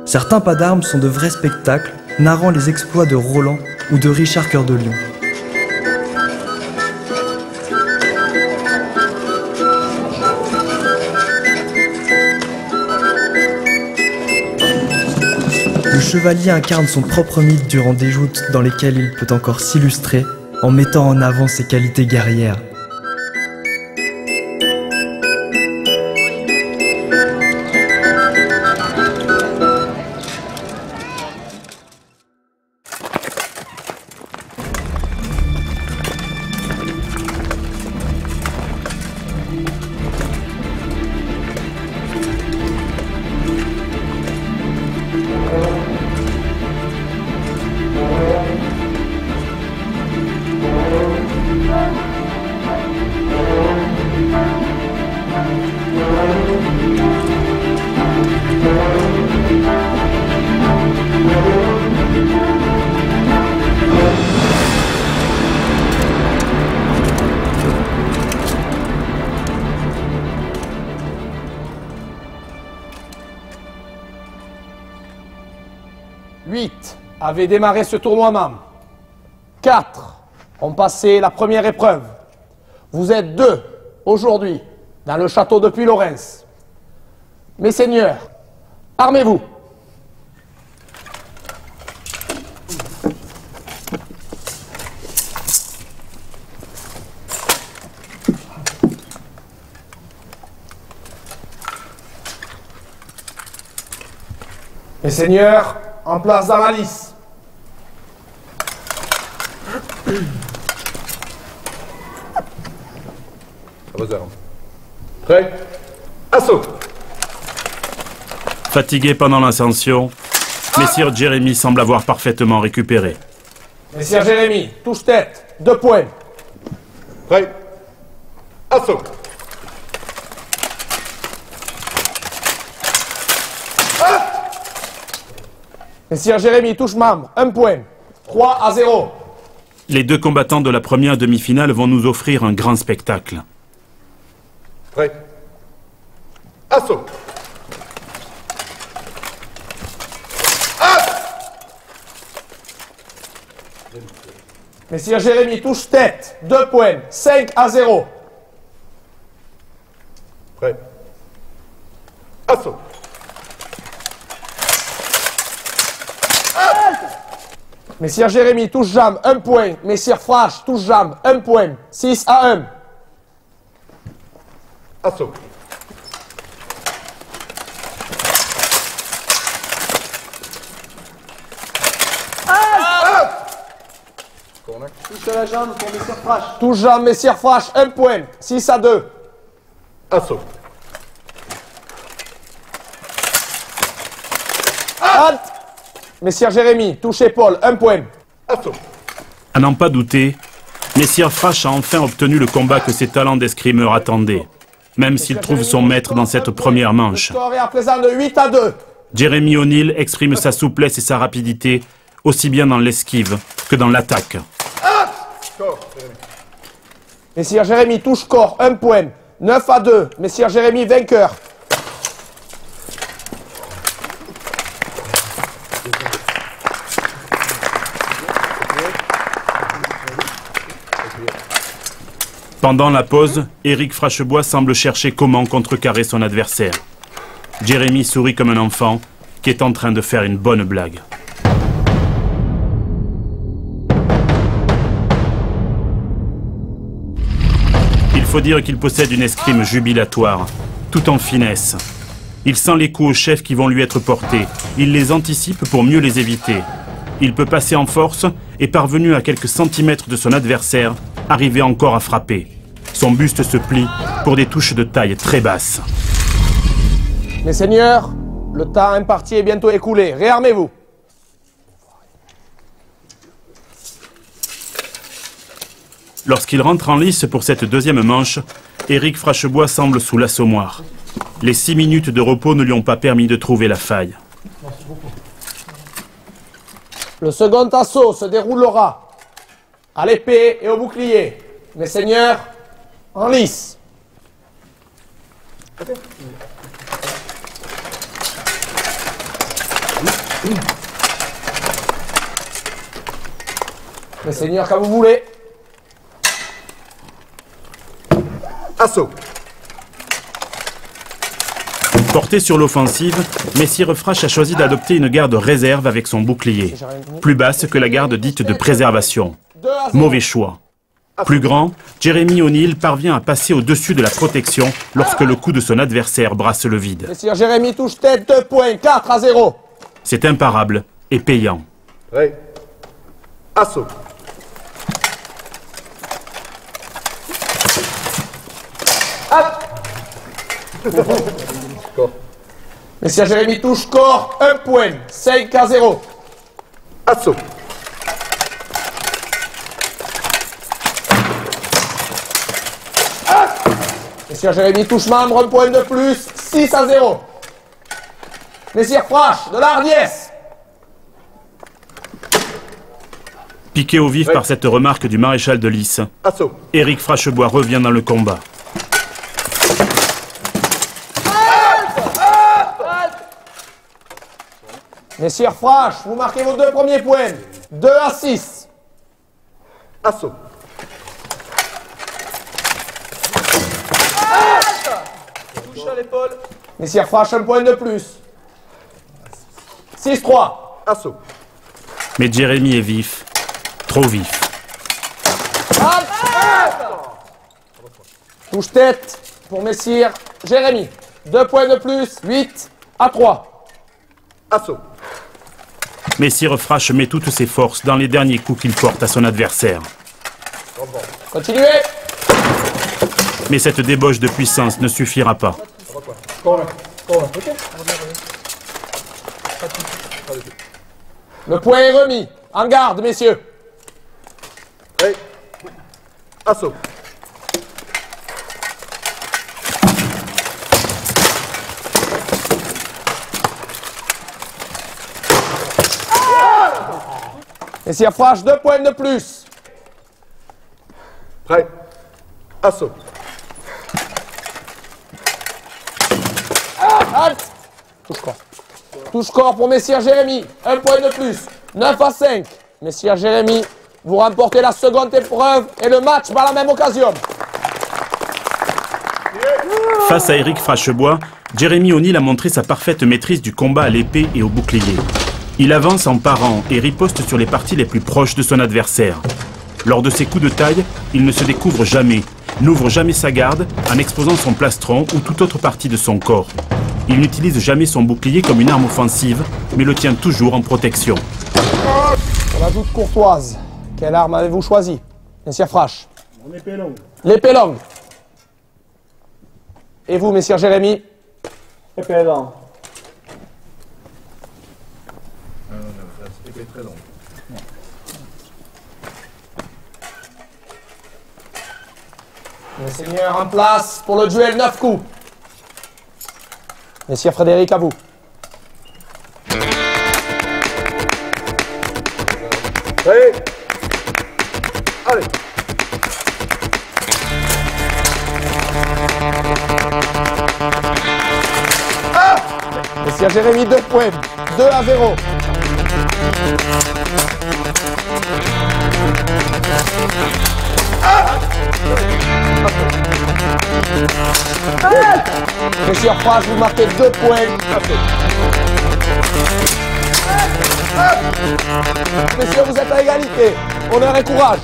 Certains pas d'armes sont de vrais spectacles narrant les exploits de Roland ou de Richard Cœur de Lion. Le chevalier incarne son propre mythe durant des joutes dans lesquelles il peut encore s'illustrer en mettant en avant ses qualités guerrières. 8 avaient démarré ce tournoiement. 4 ont passé la première épreuve. Vous êtes 2 aujourd'hui dans le château de Puylaurens. Mes seigneurs, armez-vous. Mes seigneurs, en place dans la lice. À vos armes. Prêt? Assaut! Fatigué pendant l'ascension, Messire Jérémie semble avoir parfaitement récupéré. Messire Jérémie, touche-tête, 2 points. Prêt? Assaut! Messire Jérémie, touche-membre, 1 point. 3-0. Les 2 combattants de la première demi-finale vont nous offrir un grand spectacle. Prêt? Assaut! Messire Jérémie, touche-tête, 2 points. 5-0. Prêt? Assaut! Messire Jérémie, touche-jambe, 1 point. Messire Frache, touche-jambe, 1 point. 6-1. Assaut! Touche la jambe pour Messire Frache. Touche-jambe, Messire Frache, 1 point. 6-2. Assaut! Halte. Messire Jérémie, touche épaule, 1 point. Assaut! À n'en pas douter, Messire Frache a enfin obtenu le combat que ses talents d'escrimeur attendaient, même s'il trouve son maître dans cette première manche. Le score est à présent de 8-2. Jeremy O'Neill exprime sa souplesse et sa rapidité, aussi bien dans l'esquive que dans l'attaque. Messire Jérémie, touche corps, 1 point. 9-2. Messire Jérémie, vainqueur. Pendant la pause, Éric Frachebois semble chercher comment contrecarrer son adversaire. Jérémy sourit comme un enfant qui est en train de faire une bonne blague. Il faut dire qu'il possède une escrime jubilatoire, tout en finesse. Il sent les coups au chef qui vont lui être portés. Il les anticipe pour mieux les éviter. Il peut passer en force et, parvenu à quelques centimètres de son adversaire, arriver encore à frapper. Son buste se plie pour des touches de taille très basse. Mes seigneurs, le temps imparti est bientôt écoulé. Réarmez-vous. Lorsqu'il rentre en lice pour cette deuxième manche, Éric Frachebois semble sous l'assommoir. Les 6 minutes de repos ne lui ont pas permis de trouver la faille. Le second assaut se déroulera à l'épée et au bouclier. Mes seigneurs, en lice. Mes seigneurs, quand vous voulez. Assaut! Porté sur l'offensive, Messire Frache a choisi d'adopter une garde réserve avec son bouclier, plus basse que la garde dite de préservation. Mauvais choix. Plus grand, Jeremy O'Neill parvient à passer au-dessus de la protection lorsque le coup de son adversaire brasse le vide. Messire Jérémy touche tête, 2 points, 4-0. C'est imparable et payant. Prêt? Assaut! Messire Jérémy touche corps, 1 point, 5-0. Assaut! Messire Jérémy touche membre, 1 point de plus, 6-0. Messire Frache, de la hardiesse. Piqué au vif par cette remarque du maréchal de Lys, Assaut! Éric Frachebois revient dans le combat. Messieurs Frache, vous marquez vos 2 premiers points. 2-6. Assaut. Touche à l'épaule. Messieurs Frache, 1 point de plus. 6-3. Assaut. Mais Jérémy est vif. Trop vif. Touche tête pour Messire Jérémy. 2 points de plus. 8-3. Assaut. Messire Frache met toutes ses forces dans les derniers coups qu'il porte à son adversaire. Continuez. Mais cette débauche de puissance ne suffira pas. Le point est remis. En garde, messieurs. Prêt. Assaut. Messieurs Frache, 2 points de plus. Prêt. Assaut. Halte. Touche-corps. Touche-corps pour Messire Jérémy. 1 point de plus. 9-5. Messire Jérémy, vous remportez la seconde épreuve et le match par la même occasion. Face à Éric Frachebois, Jérémy O'Neill a montré sa parfaite maîtrise du combat à l'épée et au bouclier. Il avance en parant et riposte sur les parties les plus proches de son adversaire. Lors de ses coups de taille, il ne se découvre jamais, n'ouvre jamais sa garde en exposant son plastron ou toute autre partie de son corps. Il n'utilise jamais son bouclier comme une arme offensive, mais le tient toujours en protection. Pour la doute courtoise, quelle arme avez-vous choisi, Messire Frache? Mon épée longue. L'épée longue. Et vous, Messire Jérémy? Épée longue. Épée très longue. Messeigneurs en place pour le duel 9 coups. Messire Frédéric, à vous. Prêt. Allez. Messire Jérémy, 2 points. 2-0. Messieurs Frache, vous marquez 2 points. Messieurs, vous êtes à égalité. Honneur et courage.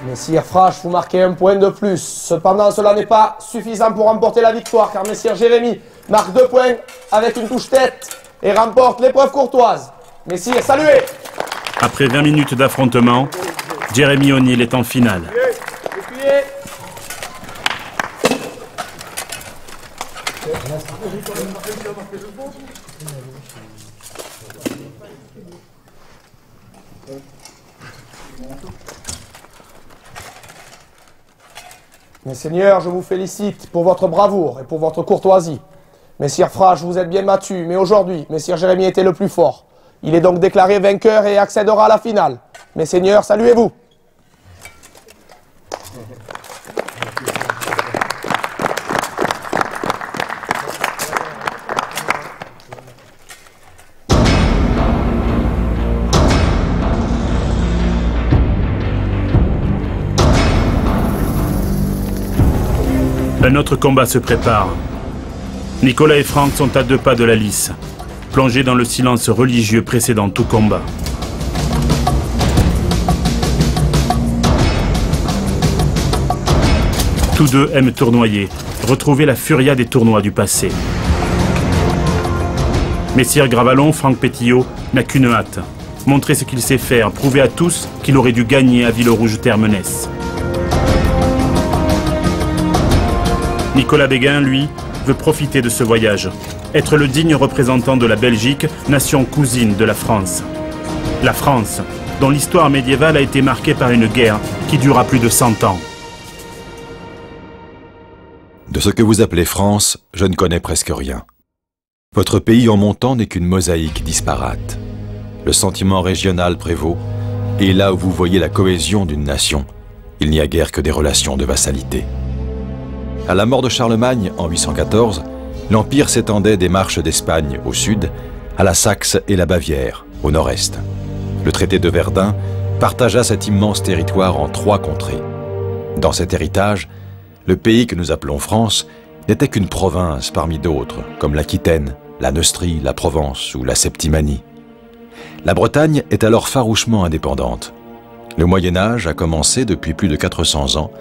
Messire Frache, vous marquez 1 point de plus. Cependant, cela n'est pas suffisant pour remporter la victoire, car Messire Jérémy marque 2 points avec une touche tête et remporte l'épreuve courtoise. Messire, saluez! Après 20 minutes d'affrontement, Jérémy O'Neill est en finale. Messeigneurs, je vous félicite pour votre bravoure et pour votre courtoisie. Messire Frache, vous êtes bien battus, mais aujourd'hui, Messire Jérémy était le plus fort. Il est donc déclaré vainqueur et accédera à la finale. Messeigneurs, saluez-vous. Un autre combat se prépare. Nicolas et Franck sont à 2 pas de la lice, plongés dans le silence religieux précédant tout combat. Tous deux aiment tournoyer, retrouver la furia des tournois du passé. Messire Gravalon, Franck Pétillot, n'a qu'une hâte, montrer ce qu'il sait faire, prouver à tous qu'il aurait dû gagner à Villerouge-Termenès. Nicolas Béguin, lui, veut profiter de ce voyage, être le digne représentant de la Belgique, nation cousine de la France. La France, dont l'histoire médiévale a été marquée par une guerre qui dura plus de 100 ans. De ce que vous appelez France, je ne connais presque rien. Votre pays en montant n'est qu'une mosaïque disparate. Le sentiment régional prévaut, et là où vous voyez la cohésion d'une nation, il n'y a guère que des relations de vassalité. À la mort de Charlemagne en 814, l'Empire s'étendait des Marches d'Espagne au sud, à la Saxe et la Bavière au nord-est. Le traité de Verdun partagea cet immense territoire en 3 contrées. Dans cet héritage, le pays que nous appelons France n'était qu'une province parmi d'autres, comme l'Aquitaine, la Neustrie, la Provence ou la Septimanie. La Bretagne est alors farouchement indépendante. Le Moyen-Âge a commencé depuis plus de 400 ans,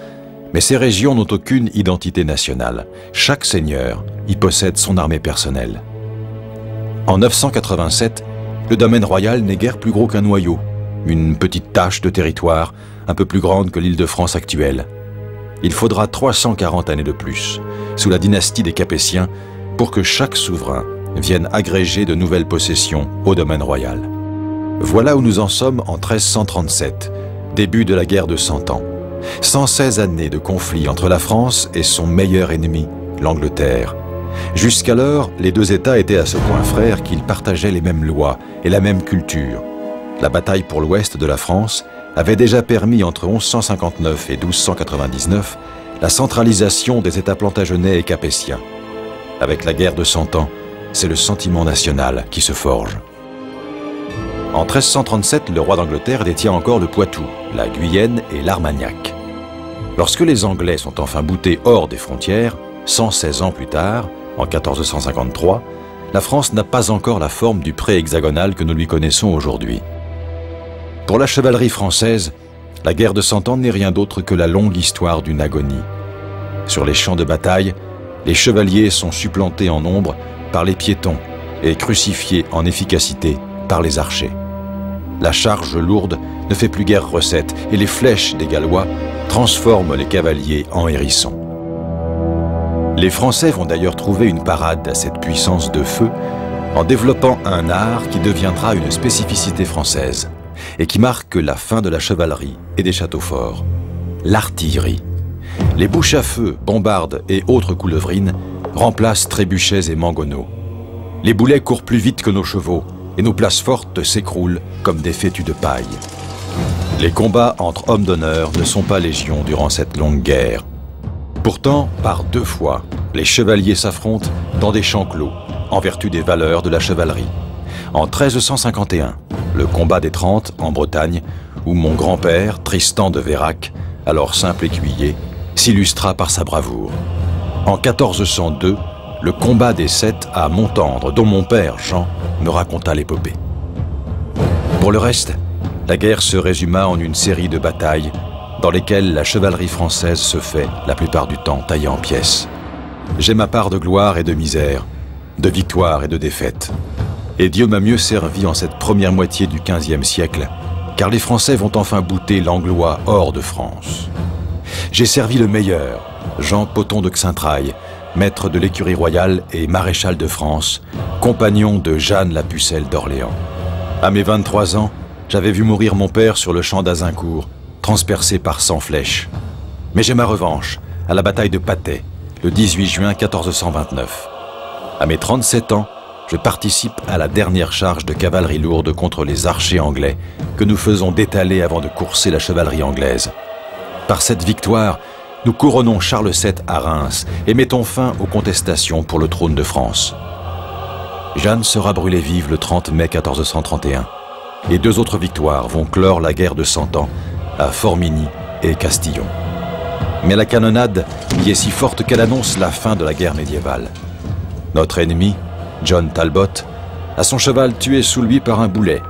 mais ces régions n'ont aucune identité nationale. Chaque seigneur y possède son armée personnelle. En 987, le domaine royal n'est guère plus gros qu'un noyau, une petite tache de territoire, un peu plus grande que l'Île-de-France actuelle. Il faudra 340 années de plus, sous la dynastie des Capétiens, pour que chaque souverain vienne agréger de nouvelles possessions au domaine royal. Voilà où nous en sommes en 1337, début de la guerre de 100 ans. 116 années de conflit entre la France et son meilleur ennemi, l'Angleterre. Jusqu'alors, les 2 États étaient à ce point frères qu'ils partageaient les mêmes lois et la même culture. La bataille pour l'ouest de la France avait déjà permis entre 1159 et 1299 la centralisation des États plantagenets et capétiens. Avec la guerre de 100 ans, c'est le sentiment national qui se forge. En 1337, le roi d'Angleterre détient encore le Poitou, la Guyenne et l'Armagnac. Lorsque les Anglais sont enfin boutés hors des frontières, 116 ans plus tard, en 1453, la France n'a pas encore la forme du pré-hexagonal que nous lui connaissons aujourd'hui. Pour la chevalerie française, la guerre de 100 ans n'est rien d'autre que la longue histoire d'une agonie. Sur les champs de bataille, les chevaliers sont supplantés en nombre par les piétons et crucifiés en efficacité par les archers. La charge lourde ne fait plus guère recette et les flèches des Gallois transforment les cavaliers en hérissons. Les Français vont d'ailleurs trouver une parade à cette puissance de feu en développant un art qui deviendra une spécificité française et qui marque la fin de la chevalerie et des châteaux forts, l'artillerie. Les bouches à feu, bombardes et autres coulevrines remplacent trébuchets et mangonneaux. Les boulets courent plus vite que nos chevaux et nos places fortes s'écroulent comme des fétus de paille. Les combats entre hommes d'honneur ne sont pas légion durant cette longue guerre. Pourtant, par 2 fois, les chevaliers s'affrontent dans des champs clos, en vertu des valeurs de la chevalerie. En 1351, le combat des 30 en Bretagne, où mon grand-père, Tristan de Vérac, alors simple écuyer, s'illustra par sa bravoure. En 1402, le combat des 7 à Montendre, dont mon père, Jean, me raconta l'épopée. Pour le reste, la guerre se résuma en une série de batailles dans lesquelles la chevalerie française se fait, la plupart du temps, taillée en pièces. J'ai ma part de gloire et de misère, de victoire et de défaite. Et Dieu m'a mieux servi en cette première moitié du XVe siècle, car les Français vont enfin bouter l'Anglois hors de France. J'ai servi le meilleur, Jean Poton de Xaintrailles, maître de l'écurie royale et maréchal de France, compagnon de Jeanne la Pucelle d'Orléans. À mes 23 ans, j'avais vu mourir mon père sur le champ d'Azincourt, transpercé par 100 flèches. Mais j'ai ma revanche, à la bataille de Patay, le 18 juin 1429. À mes 37 ans, je participe à la dernière charge de cavalerie lourde contre les archers anglais que nous faisons détaler avant de courser la chevalerie anglaise. Par cette victoire, nous couronnons Charles VII à Reims et mettons fin aux contestations pour le trône de France. Jeanne sera brûlée vive le 30 mai 1431 et 2 autres victoires vont clore la guerre de 100 ans à Formigny et Castillon. Mais la canonnade y est si forte qu'elle annonce la fin de la guerre médiévale. Notre ennemi, John Talbot, a son cheval tué sous lui par un boulet.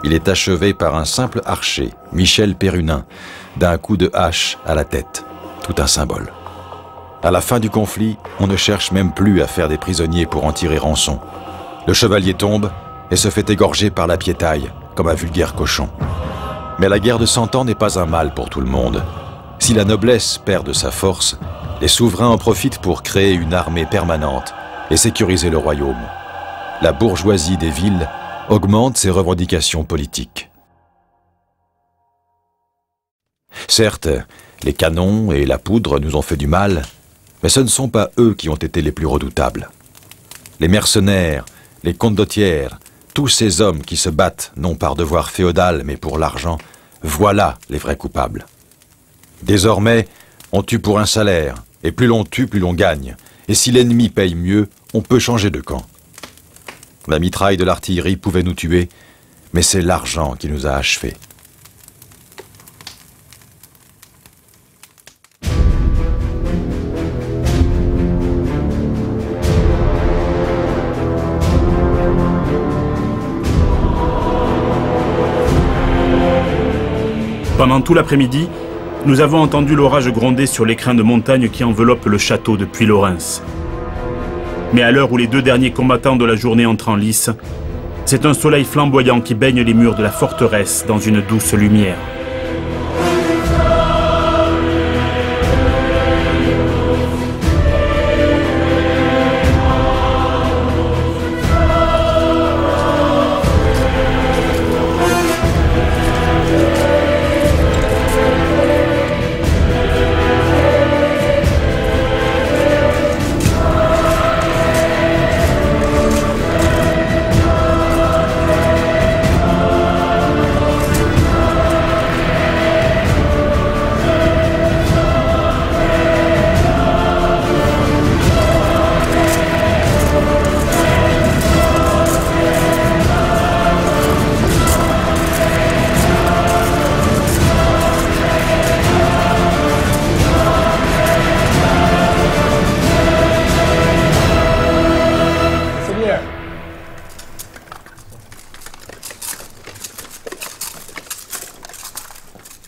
Il est achevé par un simple archer, Michel Pérunin, d'un coup de hache à la tête. Tout un symbole. À la fin du conflit, on ne cherche même plus à faire des prisonniers pour en tirer rançon. Le chevalier tombe et se fait égorger par la piétaille, comme un vulgaire cochon. Mais la guerre de 100 ans n'est pas un mal pour tout le monde. Si la noblesse perd de sa force, Les souverains en profitent pour créer une armée permanente et sécuriser le royaume. La bourgeoisie des villes augmente ses revendications politiques. Certes, les canons et la poudre nous ont fait du mal, mais ce ne sont pas eux qui ont été les plus redoutables. Les mercenaires, les condottières, tous ces hommes qui se battent non par devoir féodal mais pour l'argent, voilà les vrais coupables. Désormais, on tue pour un salaire, et plus l'on tue, plus l'on gagne. Et si l'ennemi paye mieux, on peut changer de camp. La mitraille de l'artillerie pouvait nous tuer, mais c'est l'argent qui nous a achevés. Pendant tout l'après-midi, nous avons entendu l'orage gronder sur l'écrin de montagne qui enveloppe le château de Puylaurens. Mais à l'heure où les deux derniers combattants de la journée entrent en lice, c'est un soleil flamboyant qui baigne les murs de la forteresse dans une douce lumière.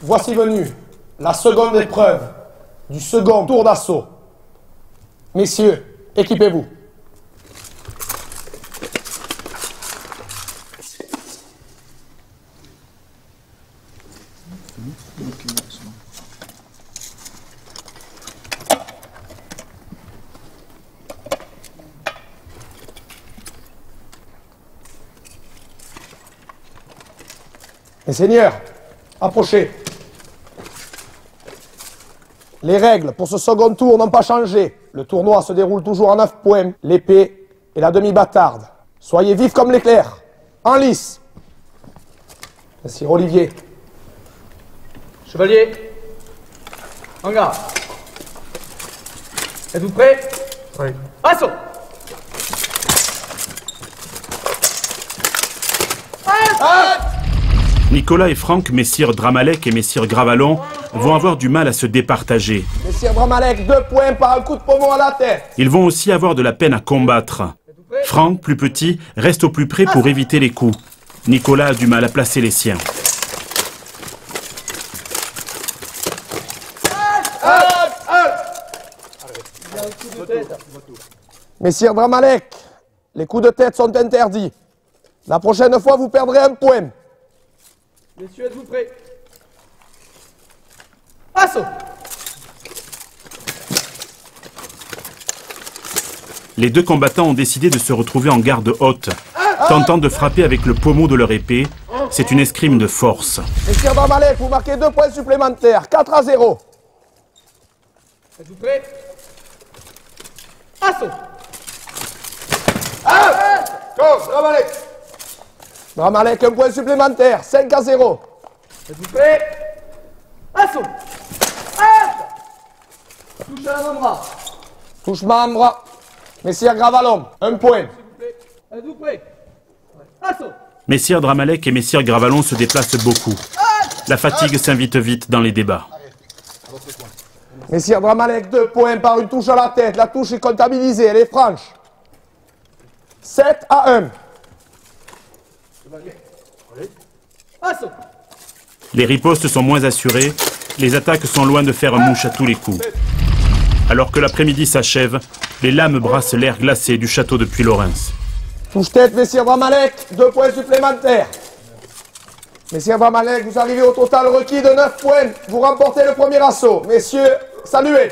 Voici venue la seconde épreuve du second tour d'assaut. Messieurs, équipez-vous. Mes seigneurs, approchez. Les règles pour ce second tour n'ont pas changé. Le tournoi se déroule toujours en 9 points, l'épée et la demi-bâtarde. Soyez vifs comme l'éclair, en lice. Messire Olivier. Chevalier. En garde. Êtes-vous prêts? Oui. Assaut! Nicolas et Franck, messire Dramalec et messire Gravalon, vont avoir du mal à se départager. Messire Dramalec, 2 points par un coup de pommeau à la tête. Ils vont aussi avoir de la peine à combattre. Franck, plus petit, reste au plus près pour éviter les coups. Nicolas a du mal à placer les siens. Messire Dramalec, les coups de tête sont interdits. La prochaine fois, vous perdrez 1 point. Messieurs, êtes-vous prêts? Assaut! Les deux combattants ont décidé de se retrouver en garde haute, tentant de frapper avec le pommeau de leur épée. C'est une escrime de force. Messire Dramalec, vous marquez 2 points supplémentaires, 4-0. Êtes-vous prêts? Assaut! Dramalec. Dramalec, 1 point supplémentaire, 5-0. Êtes-vous prêts? Assaut! Touche à l'avant-bras. Touche-membre. Messire Gravalon, 1 point. Êtes-vous prêts? Assaut! Messire Dramalec et messire Gravalon se déplacent beaucoup. La fatigue s'invite vite dans les débats. Messire Dramalec, 2 points par une touche à la tête. La touche est comptabilisée, elle est franche. 7-1. Assaut! Les ripostes sont moins assurées, les attaques sont loin de faire mouche à tous les coups. Alors que l'après-midi s'achève, les lames brassent l'air glacé du château de Puylaurens. Touche-tête, messire Dramalec, 2 points supplémentaires. Messire Dramalec, vous arrivez au total requis de 9 points. Vous remportez le premier assaut. Messieurs, saluez.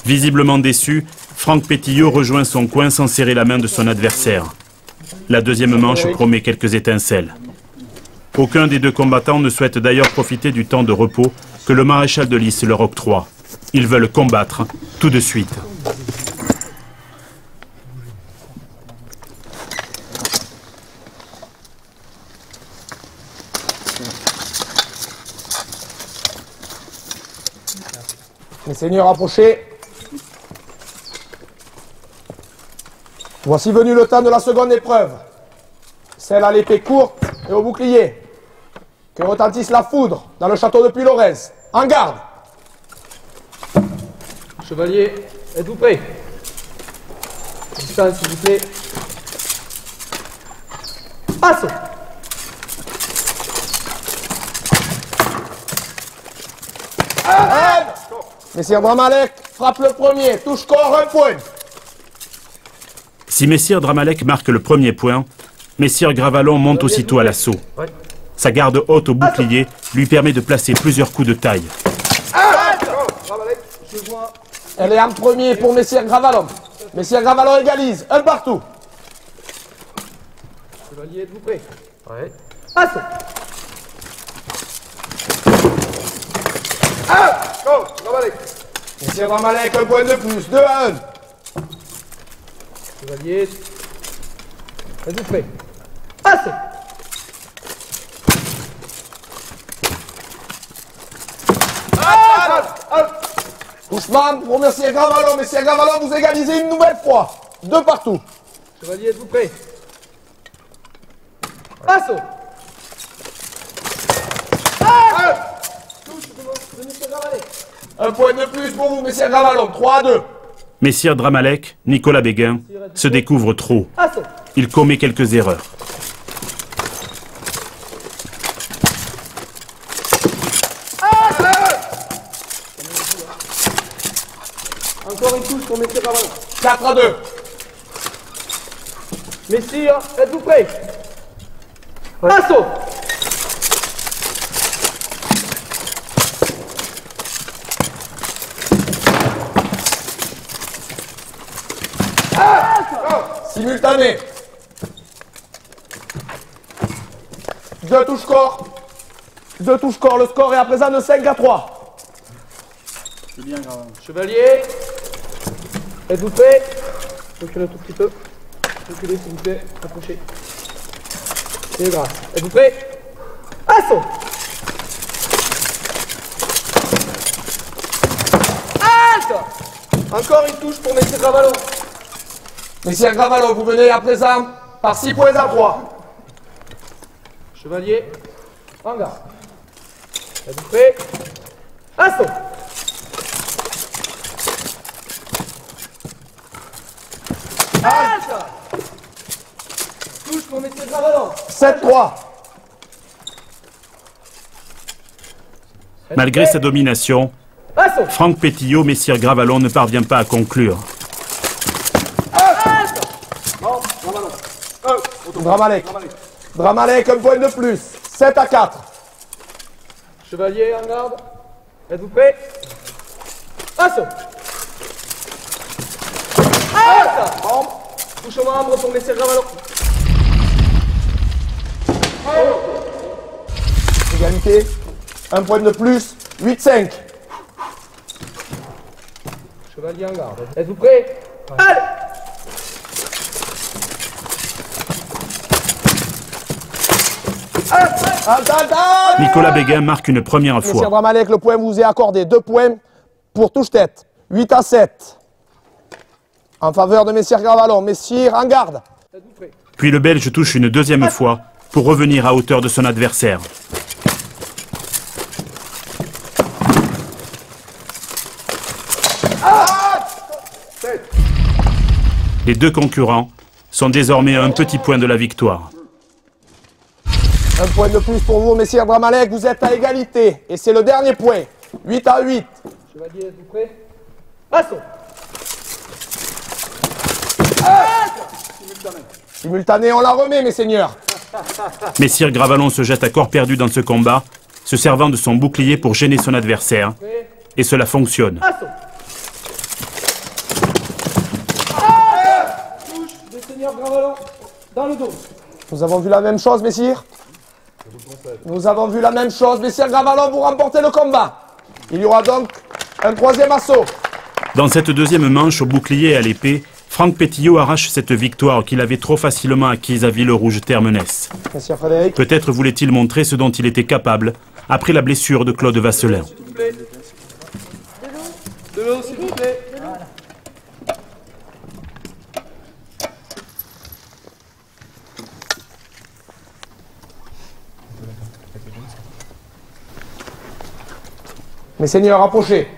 Visiblement déçu, Franck Pétillot rejoint son coin sans serrer la main de son adversaire. La deuxième manche promet quelques étincelles. Aucun des deux combattants ne souhaite d'ailleurs profiter du temps de repos que le maréchal de Lys leur octroie. Ils veulent combattre tout de suite. Les seigneurs approchez. Voici venu le temps de la seconde épreuve. Celle à l'épée courte et au bouclier. Que retentisse la foudre dans le château de Puy-Lorraise. En garde! Chevalier, êtes-vous prêt? Distance, s'il vous plaît. Assaut! Messire Dramalek frappe le premier, touche corps, un point. Si Messire Dramalek marque le premier point, Messire Gravalon monte aussitôt à l'assaut. Sa garde haute au bouclier lui permet de placer plusieurs coups de taille. Elle est en premier pour Messire Gravalon. Messire Gravalon égalise, un partout. Chevalier, êtes-vous prêt? Ouais. Assaut! Messire Dramalek, un point de plus, 2 à 1. Chevalier, êtes-vous prêt? Assaut! Touchement pour Messire Gravalon. Messire Gravalon, vous égalisez une nouvelle fois. 2 partout. Chevalier, êtes-vous prêt? Assaut! Un point de plus pour vous, Messire Gravalon. 3 à 2. Messire Dramalek, Nicolas Béguin, se découvre trop. Assaut! Il commet quelques erreurs. Encore une touche pour Messire Gravalon. 4 à 2. Messire, êtes-vous prêt? Assaut! Simultané. 2 touches corps. 2 touches corps. Le score est à présent de 5 à 3. C'est bien, grave. Chevalier, êtes-vous prêt? Reculez un tout petit peu. Reculez, s'il vous plaît. Approchez. C'est grave. Êtes-vous prêt? Assaut! Halte! Encore une touche pour Messire Gravalon. Messire Gravalon, vous venez à présent par 6 points à 3. Chevalier, en garde. Êtes-vous prêt? Assaut! Halte! Touche pour Messire Gravalon. 7-3. Malgré sa domination, Assaut! Franck Pétillot, Messire Gravalon ne parvient pas à conclure. Dramalek. Dramalek, un point de plus. 7 à 4. Chevalier, en garde. Êtes-vous prêt? Assaut! Halte! Touche au membre pour Messire Gravalon. Égalité. Un point de plus. 8-5. Chevalier en garde. Êtes-vous prêt? Allez! Nicolas Béguin marque une première Messire fois. Dramalek, le point vous est accordé. 2 points pour touche-tête. 8 à 7. En faveur de Messire Gravalon. Messire en garde. Puis le Belge touche une deuxième fois pour revenir à hauteur de son adversaire. Les deux concurrents sont désormais à un petit point de la victoire. Un point de plus pour vous, Messire Dramalek. Vous êtes à égalité. Et c'est le dernier point. 8 à 8. Chevalier, êtes-vous prêt? Assaut! Simultané, on la remet, mes seigneurs. Messire Gravalon se jette à corps perdu dans ce combat, se servant de son bouclier pour gêner son adversaire. Et cela fonctionne. Assaut. Touche des seigneurs Gravalon dans le dos. Nous avons vu la même chose, messire. Nous avons vu la même chose, messire Gravalon, vous remportez le combat. Il y aura donc un troisième assaut. Dans cette deuxième manche au bouclier et à l'épée, Franck Pétillot arrache cette victoire qu'il avait trop facilement acquise à Villerouge-Termenès. Monsieur Frédéric. Peut-être voulait-il montrer ce dont il était capable après la blessure de Claude Vasselin. De l'eau, s'il vous plaît. Mes seigneurs, approchez.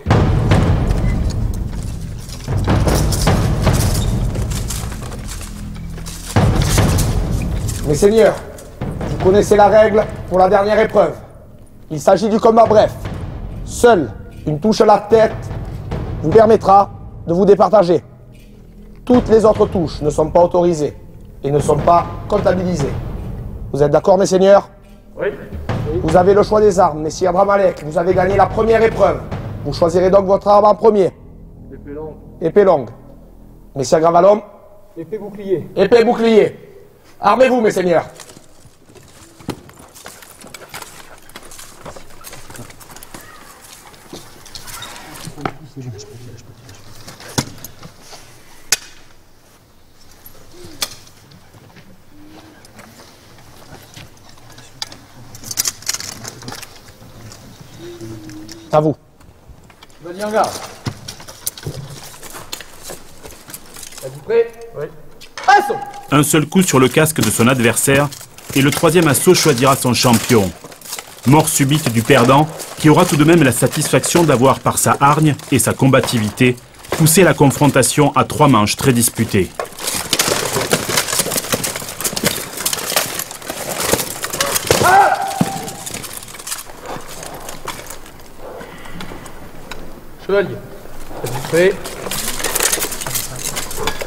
Mes seigneurs, vous connaissez la règle pour la dernière épreuve. Il s'agit du combat bref. Seule une touche à la tête vous permettra de vous départager. Toutes les autres touches ne sont pas autorisées et ne sont pas comptabilisées. Vous êtes d'accord, mes seigneurs? Oui. Vous avez le choix des armes, messire Dramalek. Vous avez gagné la première épreuve. Vous choisirez donc votre arme en premier. Épée longue. Épée longue. Messire Gravalon. Épée bouclier. Épée bouclier. Armez-vous, mes seigneurs. À vous. Vas-y en garde. Êtes-vous prêts? Oui. Assaut. Un seul coup sur le casque de son adversaire et le troisième assaut choisira son champion. Mort subite du perdant qui aura tout de même la satisfaction d'avoir par sa hargne et sa combativité poussé la confrontation à 3 manches très disputées. Chevalier. Êtes-vous prêts?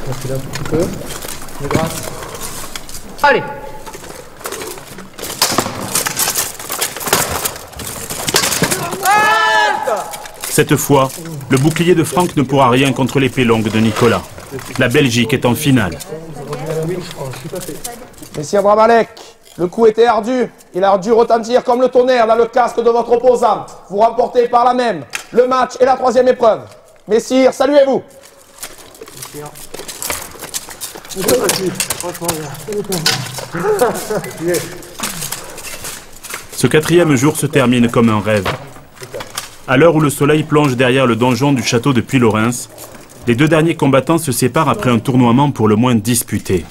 Reculez un tout petit peu. De grâce. Allez. Cette fois, le bouclier de Franck ne pourra rien contre l'épée longue de Nicolas. La Belgique est en finale. Messire Dramalek, le coup était ardu. Il a dû retentir comme le tonnerre dans le casque de votre opposante. Vous remportez par la même le match et la troisième épreuve. Messire, saluez-vous. Ce 4e jour se termine comme un rêve. À l'heure où le soleil plonge derrière le donjon du château de Puylaurens, les 2 derniers combattants se séparent après un tournoiement pour le moins disputé.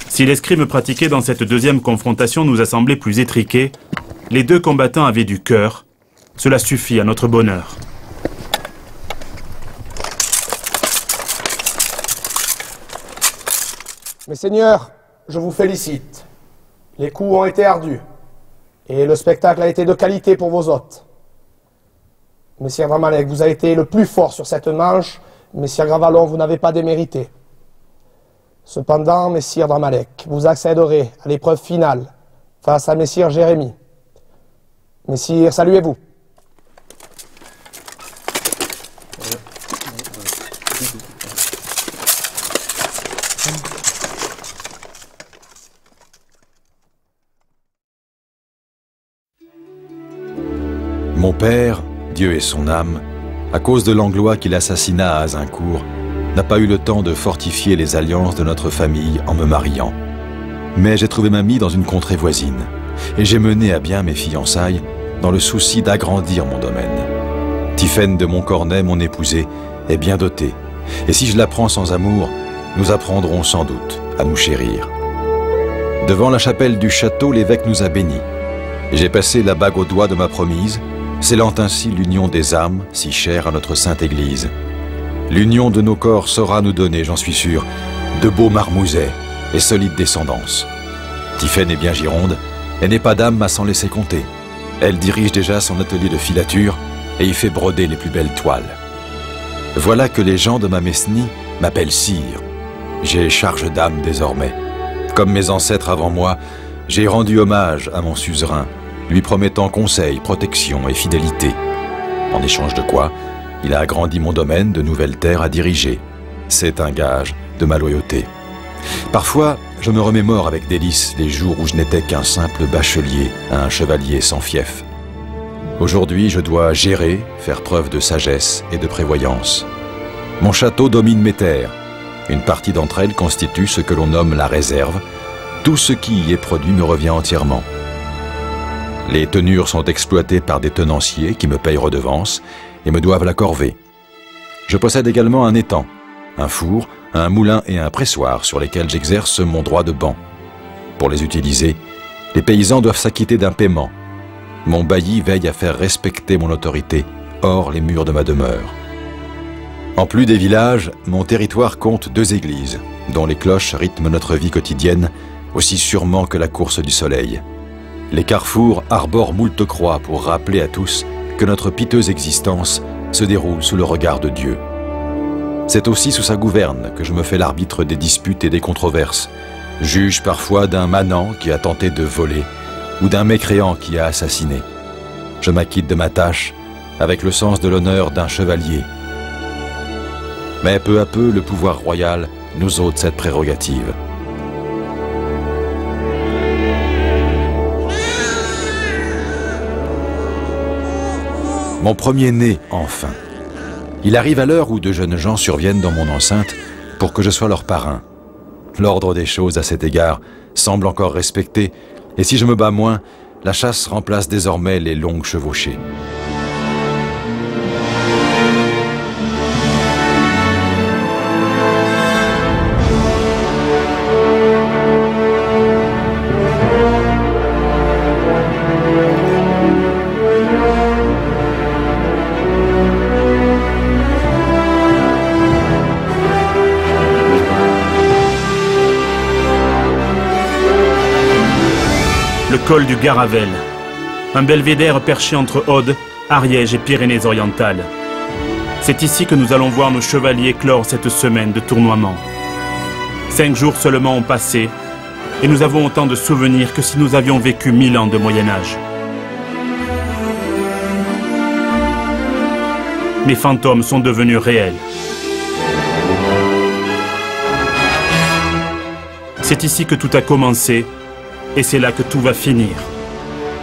Si l'escrime pratiqué dans cette deuxième confrontation nous a semblé plus étriqué, les 2 combattants avaient du cœur. Cela suffit à notre bonheur. Mes seigneurs, je vous félicite. Les coups ont été ardus. Et le spectacle a été de qualité pour vos hôtes. Messire Dramalek, vous avez été le plus fort sur cette manche. Messire Gravalon, vous n'avez pas démérité. Cependant, Messire Dramalek, vous accéderez à l'épreuve finale face à Messire Jérémy. Messire, saluez-vous. Mon père, Dieu ait son âme, à cause de l'Anglois qu'il assassina à Azincourt, n'a pas eu le temps de fortifier les alliances de notre famille en me mariant. Mais j'ai trouvé mamie dans une contrée voisine, et j'ai mené à bien mes fiançailles dans le souci d'agrandir mon domaine. Tiphaine de Montcornet, mon épousée, est bien dotée, et si je la prends sans amour, nous apprendrons sans doute à nous chérir. Devant la chapelle du château, l'évêque nous a bénis, et j'ai passé la bague au doigt de ma promise, scellant ainsi l'union des âmes, si chère à notre sainte Église. L'union de nos corps saura nous donner, j'en suis sûr, de beaux marmousets et solide descendance. Tiphaine est bien gironde, et n'est pas d'âme à s'en laisser compter. Elle dirige déjà son atelier de filature et y fait broder les plus belles toiles. Voilà que les gens de ma Mesnie m'appellent sire. J'ai charge d'âme désormais. Comme mes ancêtres avant moi, j'ai rendu hommage à mon suzerain, lui promettant conseil, protection et fidélité. En échange de quoi, il a agrandi mon domaine de nouvelles terres à diriger. C'est un gage de ma loyauté. Parfois, je me remémore avec délice les jours où je n'étais qu'un simple bachelier, un chevalier sans fief. Aujourd'hui, je dois gérer, faire preuve de sagesse et de prévoyance. Mon château domine mes terres. Une partie d'entre elles constitue ce que l'on nomme la réserve. Tout ce qui y est produit me revient entièrement. Les tenures sont exploitées par des tenanciers qui me payent redevance et me doivent la corvée. Je possède également un étang, un four, un moulin et un pressoir sur lesquels j'exerce mon droit de ban. Pour les utiliser, les paysans doivent s'acquitter d'un paiement. Mon bailli veille à faire respecter mon autorité, hors les murs de ma demeure. En plus des villages, mon territoire compte 2 églises, dont les cloches rythment notre vie quotidienne, aussi sûrement que la course du soleil. Les carrefours arborent moult croix pour rappeler à tous que notre piteuse existence se déroule sous le regard de Dieu. C'est aussi sous sa gouverne que je me fais l'arbitre des disputes et des controverses, juge parfois d'un manant qui a tenté de voler ou d'un mécréant qui a assassiné. Je m'acquitte de ma tâche avec le sens de l'honneur d'un chevalier. Mais peu à peu, le pouvoir royal nous ôte cette prérogative. Mon premier-né, enfin. Il arrive à l'heure où de jeunes gens surviennent dans mon enceinte pour que je sois leur parrain. L'ordre des choses à cet égard semble encore respecté, et si je me bats moins, la chasse remplace désormais les longues chevauchées. Le col du Garavel, un belvédère perché entre Aude, Ariège et Pyrénées-Orientales. C'est ici que nous allons voir nos chevaliers clore cette semaine de tournoiement. 5 jours seulement ont passé, et nous avons autant de souvenirs que si nous avions vécu 1000 ans de Moyen-Âge. Mes fantômes sont devenus réels. C'est ici que tout a commencé, et c'est là que tout va finir.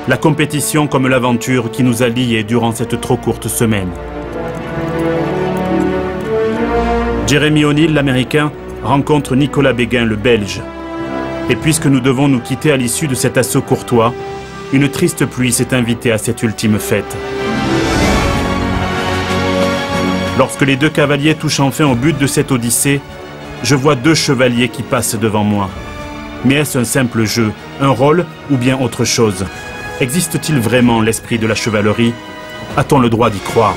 La compétition comme l'aventure qui nous a liés durant cette trop courte semaine. Jeremy O'Neill, l'Américain, rencontre Nicolas Béguin, le Belge. Et puisque nous devons nous quitter à l'issue de cet assaut courtois, une triste pluie s'est invitée à cette ultime fête. Lorsque les 2 cavaliers touchent enfin au but de cette odyssée, je vois 2 chevaliers qui passent devant moi. Mais est-ce un simple jeu, un rôle ou bien autre chose? Existe-t-il vraiment l'esprit de la chevalerie? A-t-on le droit d'y croire?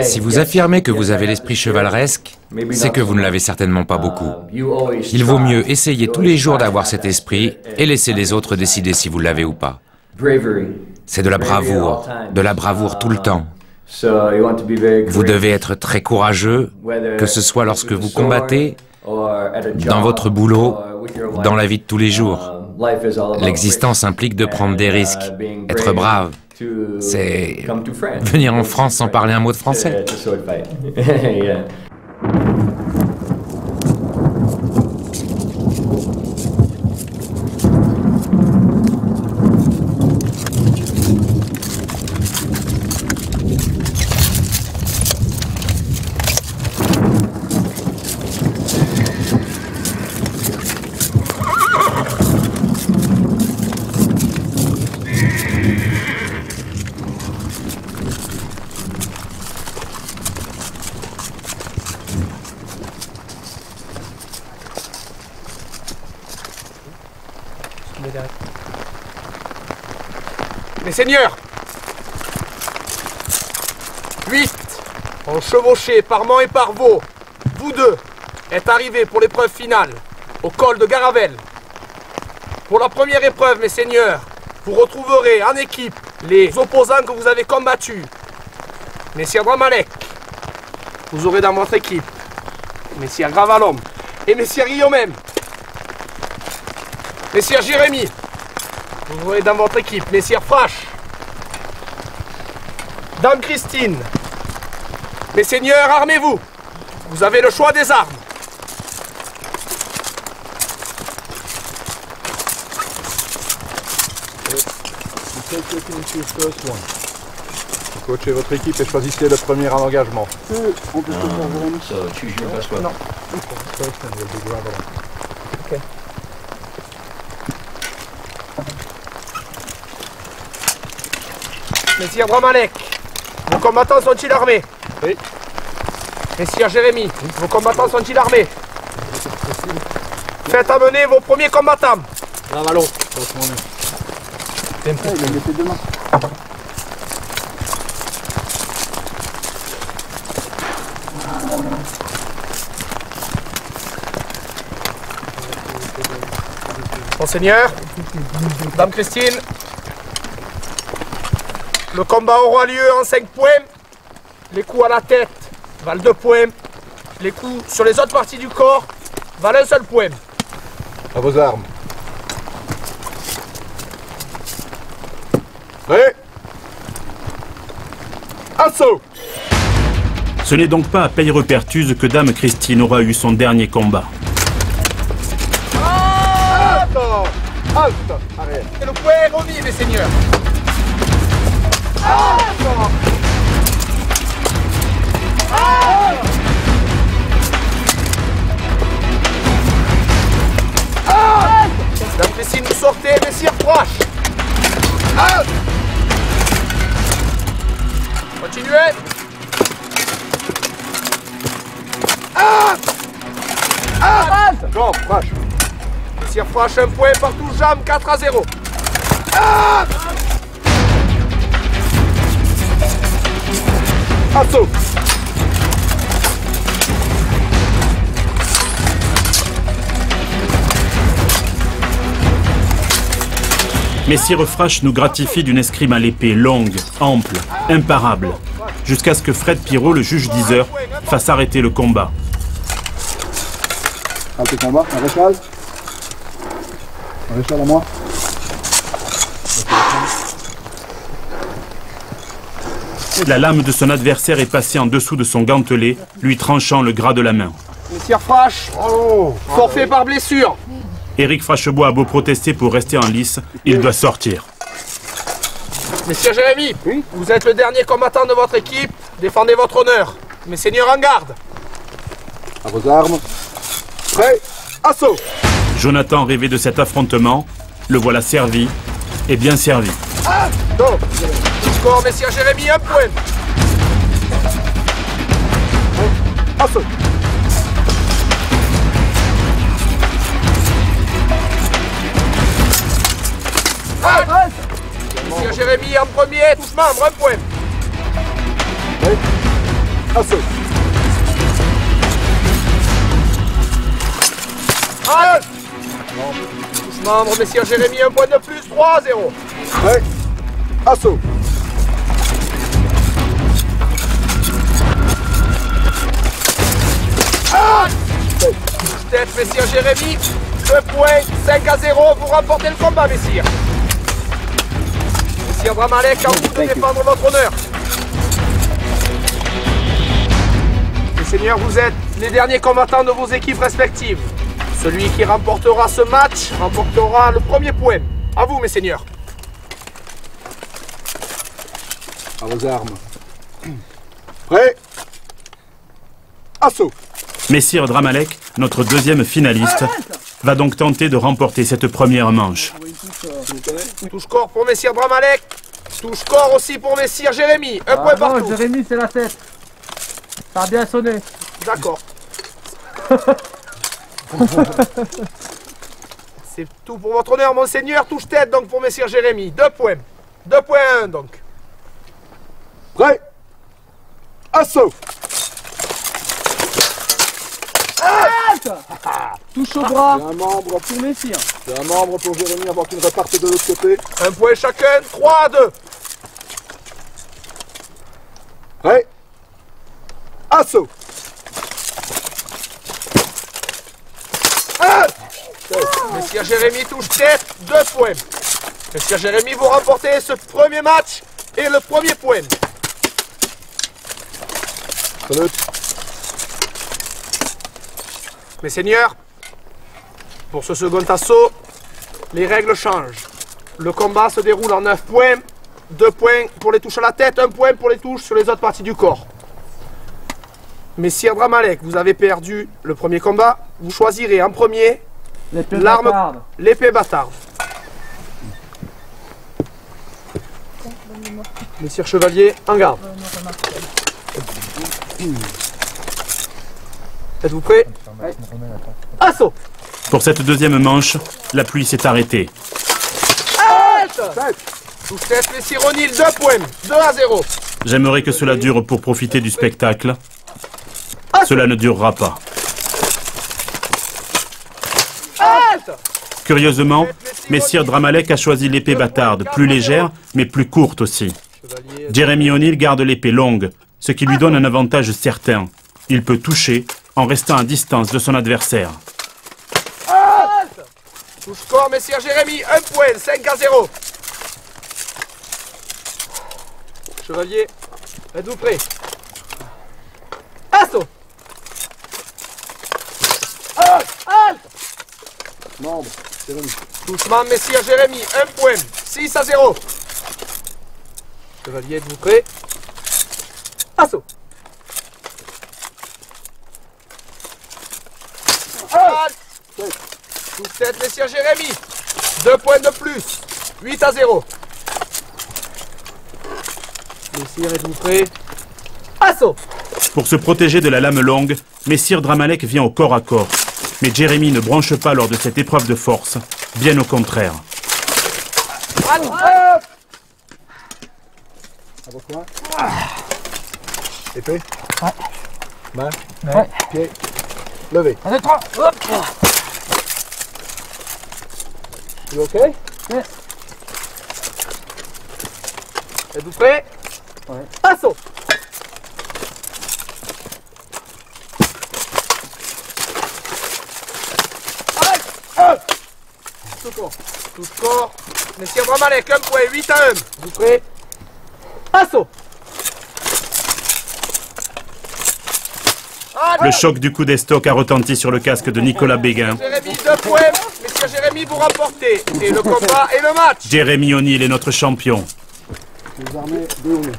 Si vous affirmez que vous avez l'esprit chevaleresque, c'est que vous ne l'avez certainement pas beaucoup. Il vaut mieux essayer tous les jours d'avoir cet esprit et laisser les autres décider si vous l'avez ou pas. C'est de la bravoure tout le temps. Vous devez être très courageux, que ce soit lorsque vous combattez, dans votre boulot, dans la vie de tous les jours. L'existence implique de prendre des risques, être brave. C'est venir en France sans parler un mot de français. Mes seigneurs, 8 en chevauché par Mans et par Vaux, vous 2 êtes arrivés pour l'épreuve finale au col de Garavel. Pour la première épreuve, mes seigneurs, vous retrouverez en équipe les opposants que vous avez combattus. Messire Dramalek, vous aurez dans votre équipe Messire Gravalhomme et Messire Guillaume. Messire Jérémy, vous aurez dans votre équipe Messire Frache, Dame Christine. Mes seigneurs, armez-vous. Vous avez le choix des armes. Coachez votre équipe et choisissez le premier engagement. On peut se faire Jérémy. Non. Ok. Messire Dramalek, vos combattants sont-ils armés? Oui. Messire Jérémy, vos combattants sont-ils armés? Faites amener vos premiers combattants. Là, allons. Il a mis deux mains. Monseigneur, Dame Christine, le combat aura lieu en 5 points. Les coups à la tête valent 2 points. Les coups sur les autres parties du corps valent un seul point. À vos armes. Prêt? Assaut! Ce n'est donc pas à Peillerepertuse que Dame Christine aura eu son dernier combat. Halte! Arrête! Et le point est remis, mes seigneurs. Dame Christine, vous sortez, messire Frache. Continuez. Jean, Frache! Messire Frache, un point partout, jambe 4-0. Assaut! Messire Frache nous gratifie d'une escrime à l'épée longue, ample, imparable, jusqu'à ce que Fred Pirot, le juge diseur, fasse arrêter le combat. Halte combat, maréchal. Maréchal à moi. La lame de son adversaire est passée en dessous de son gantelet, lui tranchant le gras de la main. Messire Frache, forfait par blessure. Éric Frachebois a beau protester pour rester en lice, il doit sortir. Messire Jérémy, vous êtes le dernier combattant de votre équipe. Défendez votre honneur. Mes seigneurs en garde. À vos armes. Prêt? Assaut! Jonathan rêvait de cet affrontement, le voilà servi, et bien servi. Score, messire Jérémy, un point. Assaut! Messire Jérémy en premier, touche membre, un point. Assaut! Touche membre, messire Jérémy, un point de plus, 3-0. Prêt? Assaut! Tête, messire Jérémy, 2 points, 5-0, vous remportez le combat, messire. Messire Dramalek, à vous de défendre votre honneur. Les seigneurs, vous êtes les derniers combattants de vos équipes respectives. Celui qui remportera ce match remportera le premier point. À vous, mes seigneurs. À vos armes. Prêt? Assaut! Messire Dramalek, notre deuxième finaliste, va donc tenter de remporter cette première manche. Touche corps pour messire Dramalek. Touche corps aussi pour messire Jérémy. Un point partout. Jérémy, c'est la tête. Ça a bien sonné. D'accord. C'est tout pour votre honneur, monseigneur. Touche tête donc pour messire Jérémy. 2 points. 2 points à 1 donc. Prêt? Assaut! Touche au bras. Un membre pour messire. C'est un membre pour Jérémy avant qu'il reparte de l'autre côté. Un point chacun, 3-2. Prêt? Assaut! Messire Jérémy touche tête, 2 points. Messieurs Jérémy, vous remportez ce premier match et le premier point. Salut. Mes seigneurs, pour ce second assaut, les règles changent. Le combat se déroule en 9 points, 2 points pour les touches à la tête, 1 point pour les touches sur les autres parties du corps. Messire Dramalek, vous avez perdu le premier combat, vous choisirez en premier l'arme, l'épée bâtarde. Messire Chevalier, en garde. Êtes-vous prêts? Assaut! Pour cette deuxième manche, la pluie s'est arrêtée. Touche tête, Messire O'Neill, 2 points, 2-0. J'aimerais que cela dure pour profiter du spectacle. Cela ne durera pas. Curieusement, Messire Dramalek a choisi l'épée bâtarde, plus légère, mais plus courte aussi. Jérémy O'Neill garde l'épée longue, ce qui lui donne un avantage certain. Il peut toucher en restant à distance de son adversaire. Touche corps, Messire Jérémy, 1 point, 5-0. Chevalier, êtes-vous prêts? Assaut! Membre, Jérémy. Touchement, Messire Jérémy, 1 point, 6-0. Chevalier, êtes-vous prêts? Assaut! Touche tête, Messire Jérémy, 2 points de plus, 8-0. Messire, êtes-vous prêts? Assaut! Pour se protéger de la lame longue, Messire Dramalek vient au corps à corps. Mais Jérémy ne bronche pas lors de cette épreuve de force, bien au contraire. Épée? Ouais. Main? Ouais. Pied? Levé. 1, 2, 3. Hop. You okay? Yes. Êtes-vous prêts? Ouais. Assaut! Touche corps. Messire Dramalek, 1 point, 8-1. Vous prêts? Assaut! Le choc du coup d'estoc a retenti sur le casque de Nicolas Béguin. Jérémy, 2 points. Messieurs Jérémy, vous remportez. Et le combat et le match. Jérémy O'Neill est notre champion. Les armées de O'Neill.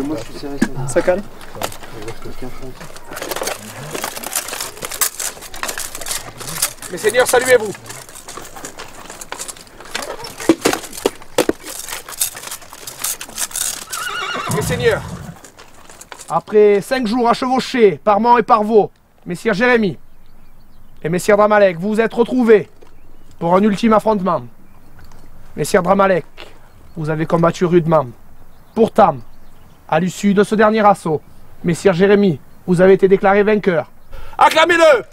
Moi je suis serré. Ça calme. Mes seigneurs, saluez-vous. Mes seigneurs, après 5 jours à chevaucher par Mans et par Vaux, Messire Jérémy et Messire Dramalek, vous vous êtes retrouvés pour un ultime affrontement. Messire Dramalek, vous avez combattu rudement. Pourtant, à l'issue de ce dernier assaut, Messire Jérémy, vous avez été déclaré vainqueur. Acclamez-le!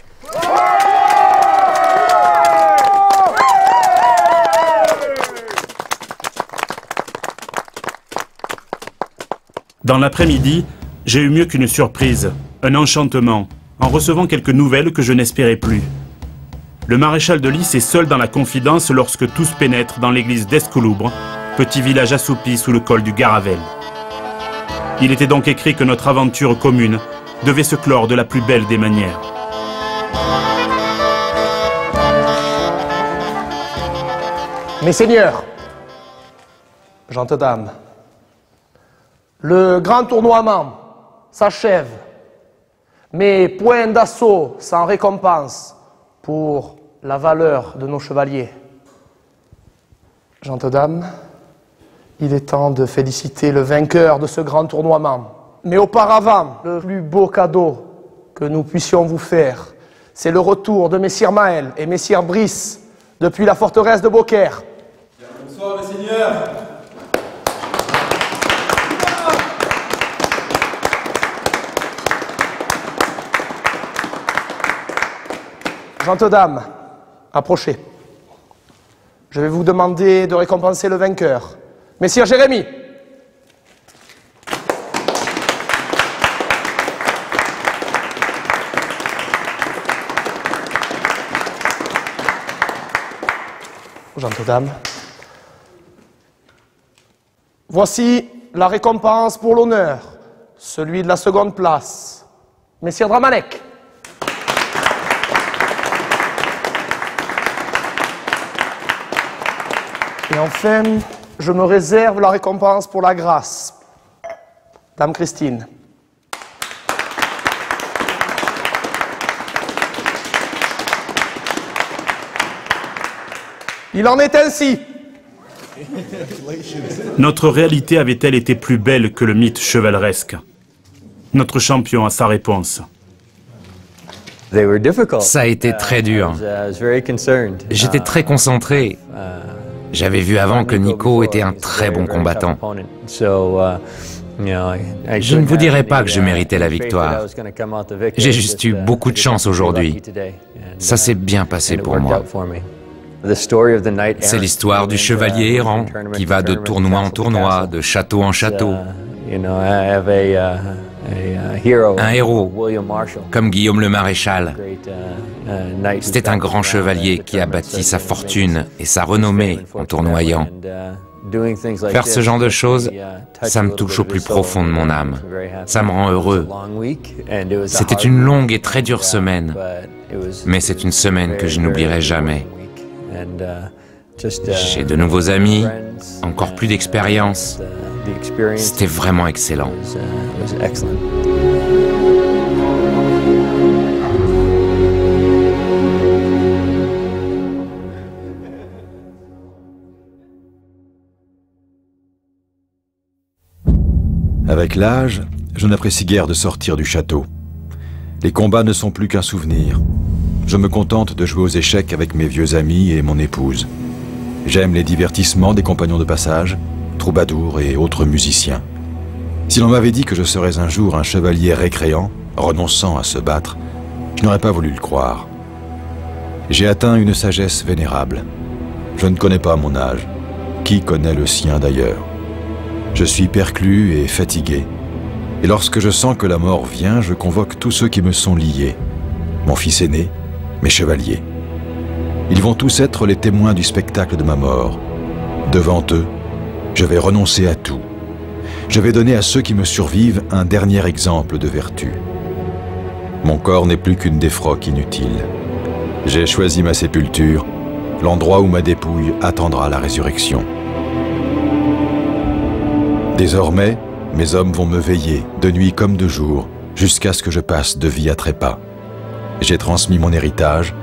Dans l'après-midi, j'ai eu mieux qu'une surprise, un enchantement, en recevant quelques nouvelles que je n'espérais plus. Le maréchal de Lys est seul dans la confidence lorsque tous pénètrent dans l'église d'Escouloubre, petit village assoupi sous le col du Garavel. Il était donc écrit que notre aventure commune devait se clore de la plus belle des manières. Mes seigneurs, gentes dames, le grand tournoiement s'achève, mais point d'assaut sans récompense pour la valeur de nos chevaliers. Gentes dames, il est temps de féliciter le vainqueur de ce grand tournoiement. Mais auparavant, le plus beau cadeau que nous puissions vous faire, c'est le retour de Messire Maël et Messire Brice depuis la forteresse de Beaucaire. Bonsoir, mes seigneurs. Gentes dames, approchez. Je vais vous demander de récompenser le vainqueur. Messire Jérémy, Gentes dames. Voici la récompense pour l'honneur, celui de la seconde place. Messire Dramalek. Et enfin, je me réserve la récompense pour la grâce. Dame Christine. Il en est ainsi. Notre réalité avait-elle été plus belle que le mythe chevaleresque? Notre champion a sa réponse. Ça a été très dur. J'étais très concentré. J'avais vu avant que Nico était un très bon combattant. Je ne vous dirai pas que je méritais la victoire. J'ai juste eu beaucoup de chance aujourd'hui. Ça s'est bien passé pour moi. C'est l'histoire du chevalier errant qui va de tournoi en tournoi, de château en château. Un héros, comme Guillaume le Maréchal. C'était un grand chevalier qui a bâti sa fortune et sa renommée en tournoyant. Faire ce genre de choses, ça me touche au plus profond de mon âme. Ça me rend heureux. C'était une longue et très dure semaine, mais c'est une semaine que je n'oublierai jamais. J'ai de nouveaux amis, encore plus d'expérience. C'était vraiment excellent. Avec l'âge, je n'apprécie guère de sortir du château. Les combats ne sont plus qu'un souvenir. Je me contente de jouer aux échecs avec mes vieux amis et mon épouse. J'aime les divertissements des compagnons de passage, troubadours et autres musiciens. Si l'on m'avait dit que je serais un jour un chevalier récréant, renonçant à se battre, je n'aurais pas voulu le croire. J'ai atteint une sagesse vénérable. Je ne connais pas mon âge. Qui connaît le sien d'ailleurs? Je suis perclus et fatigué. Et lorsque je sens que la mort vient, je convoque tous ceux qui me sont liés. Mon fils aîné, mes chevaliers. Ils vont tous être les témoins du spectacle de ma mort. Devant eux, je vais renoncer à tout. Je vais donner à ceux qui me survivent un dernier exemple de vertu. Mon corps n'est plus qu'une défroque inutile. J'ai choisi ma sépulture, l'endroit où ma dépouille attendra la résurrection. Désormais, mes hommes vont me veiller, de nuit comme de jour, jusqu'à ce que je passe de vie à trépas. J'ai transmis mon héritage,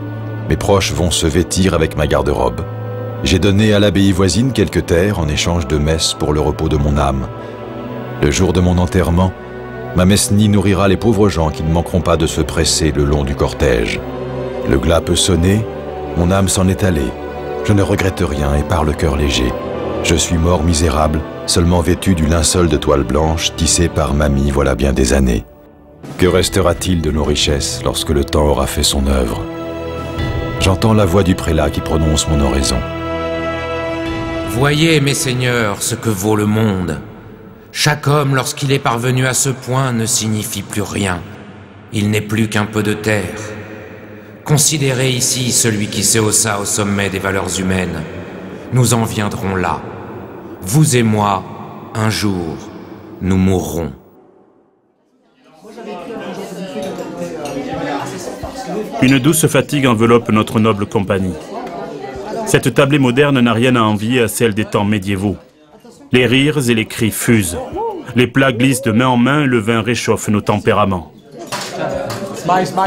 mes proches vont se vêtir avec ma garde-robe. J'ai donné à l'abbaye voisine quelques terres en échange de messes pour le repos de mon âme. Le jour de mon enterrement, ma mesnie nourrira les pauvres gens qui ne manqueront pas de se presser le long du cortège. Le glas peut sonner, mon âme s'en est allée. Je ne regrette rien et pars le cœur léger. Je suis mort misérable, seulement vêtu du linceul de toile blanche tissé par mamie voilà bien des années. Que restera-t-il de nos richesses lorsque le temps aura fait son œuvre? J'entends la voix du prélat qui prononce mon oraison. Voyez, mes seigneurs, ce que vaut le monde. Chaque homme, lorsqu'il est parvenu à ce point, ne signifie plus rien. Il n'est plus qu'un peu de terre. Considérez ici celui qui se haussa au sommet des valeurs humaines. Nous en viendrons là. Vous et moi, un jour, nous mourrons. Une douce fatigue enveloppe notre noble compagnie. Cette tablée moderne n'a rien à envier à celle des temps médiévaux. Les rires et les cris fusent. Les plats glissent de main en main et le vin réchauffe nos tempéraments.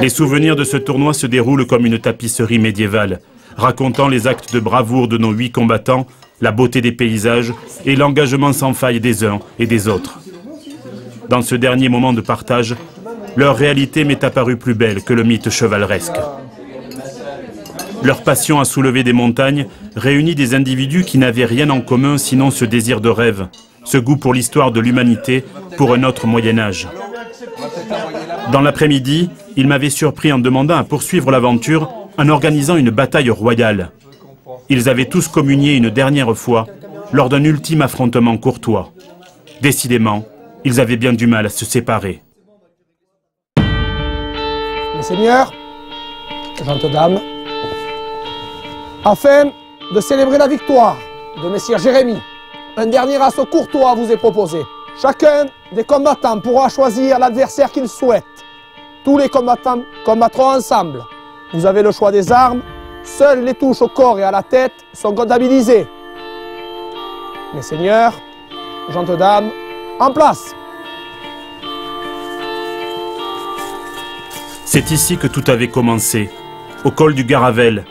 Les souvenirs de ce tournoi se déroulent comme une tapisserie médiévale, racontant les actes de bravoure de nos 8 combattants, la beauté des paysages et l'engagement sans faille des uns et des autres. Dans ce dernier moment de partage, leur réalité m'est apparue plus belle que le mythe chevaleresque. Leur passion à soulever des montagnes réunit des individus qui n'avaient rien en commun sinon ce désir de rêve, ce goût pour l'histoire de l'humanité, pour un autre Moyen-Âge. Dans l'après-midi, ils m'avaient surpris en demandant à poursuivre l'aventure en organisant une bataille royale. Ils avaient tous communié une dernière fois lors d'un ultime affrontement courtois. Décidément, ils avaient bien du mal à se séparer. Mes seigneurs, gentes dames, afin de célébrer la victoire de Messire Jérémy, un dernier assaut courtois vous est proposé. Chacun des combattants pourra choisir l'adversaire qu'il souhaite. Tous les combattants combattront ensemble. Vous avez le choix des armes. Seules les touches au corps et à la tête sont comptabilisées. Mes seigneurs, gentes dames, en place. C'est ici que tout avait commencé, au col du Garavel,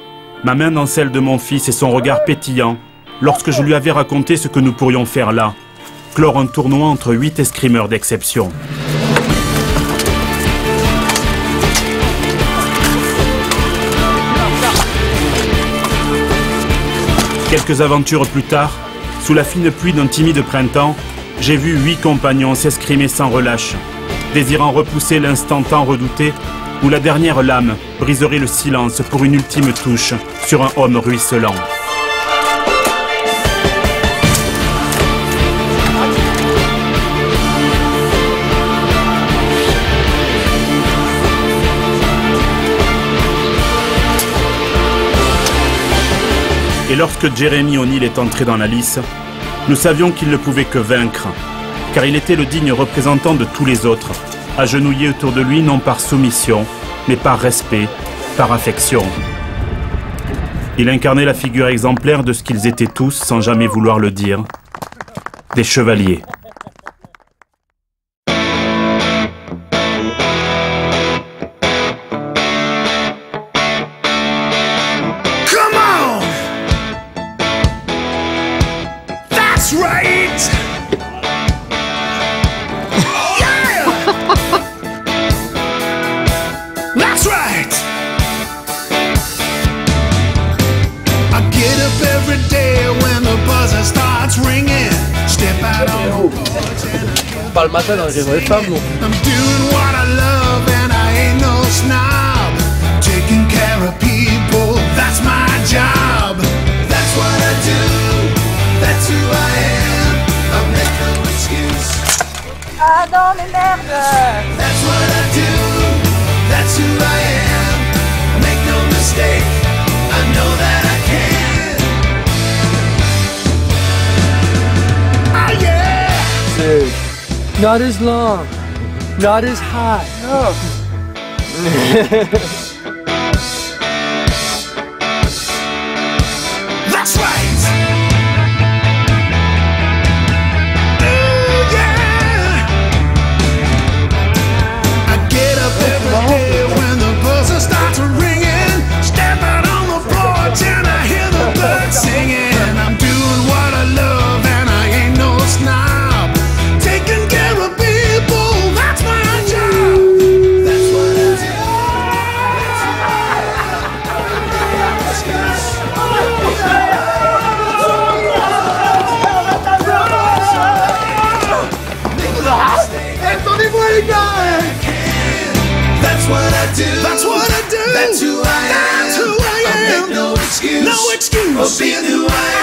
ma main dans celle de mon fils et son regard pétillant, lorsque je lui avais raconté ce que nous pourrions faire là, clore un tournoi entre 8 escrimeurs d'exception. Quelques aventures plus tard, sous la fine pluie d'un timide printemps, j'ai vu 8 compagnons s'escrimer sans relâche, désirant repousser l'instant tant redouté où la dernière lame briserait le silence pour une ultime touche sur un homme ruisselant. Et lorsque Jérémy O'Neill est entré dans la lice, nous savions qu'il ne pouvait que vaincre, car il était le digne représentant de tous les autres, agenouillés autour de lui non par soumission, mais par respect, par affection. Il incarnait la figure exemplaire de ce qu'ils étaient tous, sans jamais vouloir le dire, des chevaliers. Pas le matin dans les vraies femmes, non. I'm doing what I love and I ain't no snob. Taking care of people, that's my job. That's what I do, that's who I am. I make no excuse. Ah non mais merde. That's what I do, that's who I am. I make no mistake, I know that I can. Ah yeah! Not as long, not as high. No. That's right. Ooh, yeah. I get up every day when the buzzer starts ringing. Step out on the porch and I hear the birds singing. I'm doing what I love and I ain't no snob. Taking care of people, that's my job. That's what I do. Attendez-moi les gars. That's what I do. That's what I do. That's who I am. That's who I am. I make no excuse. No excuse for being who I am.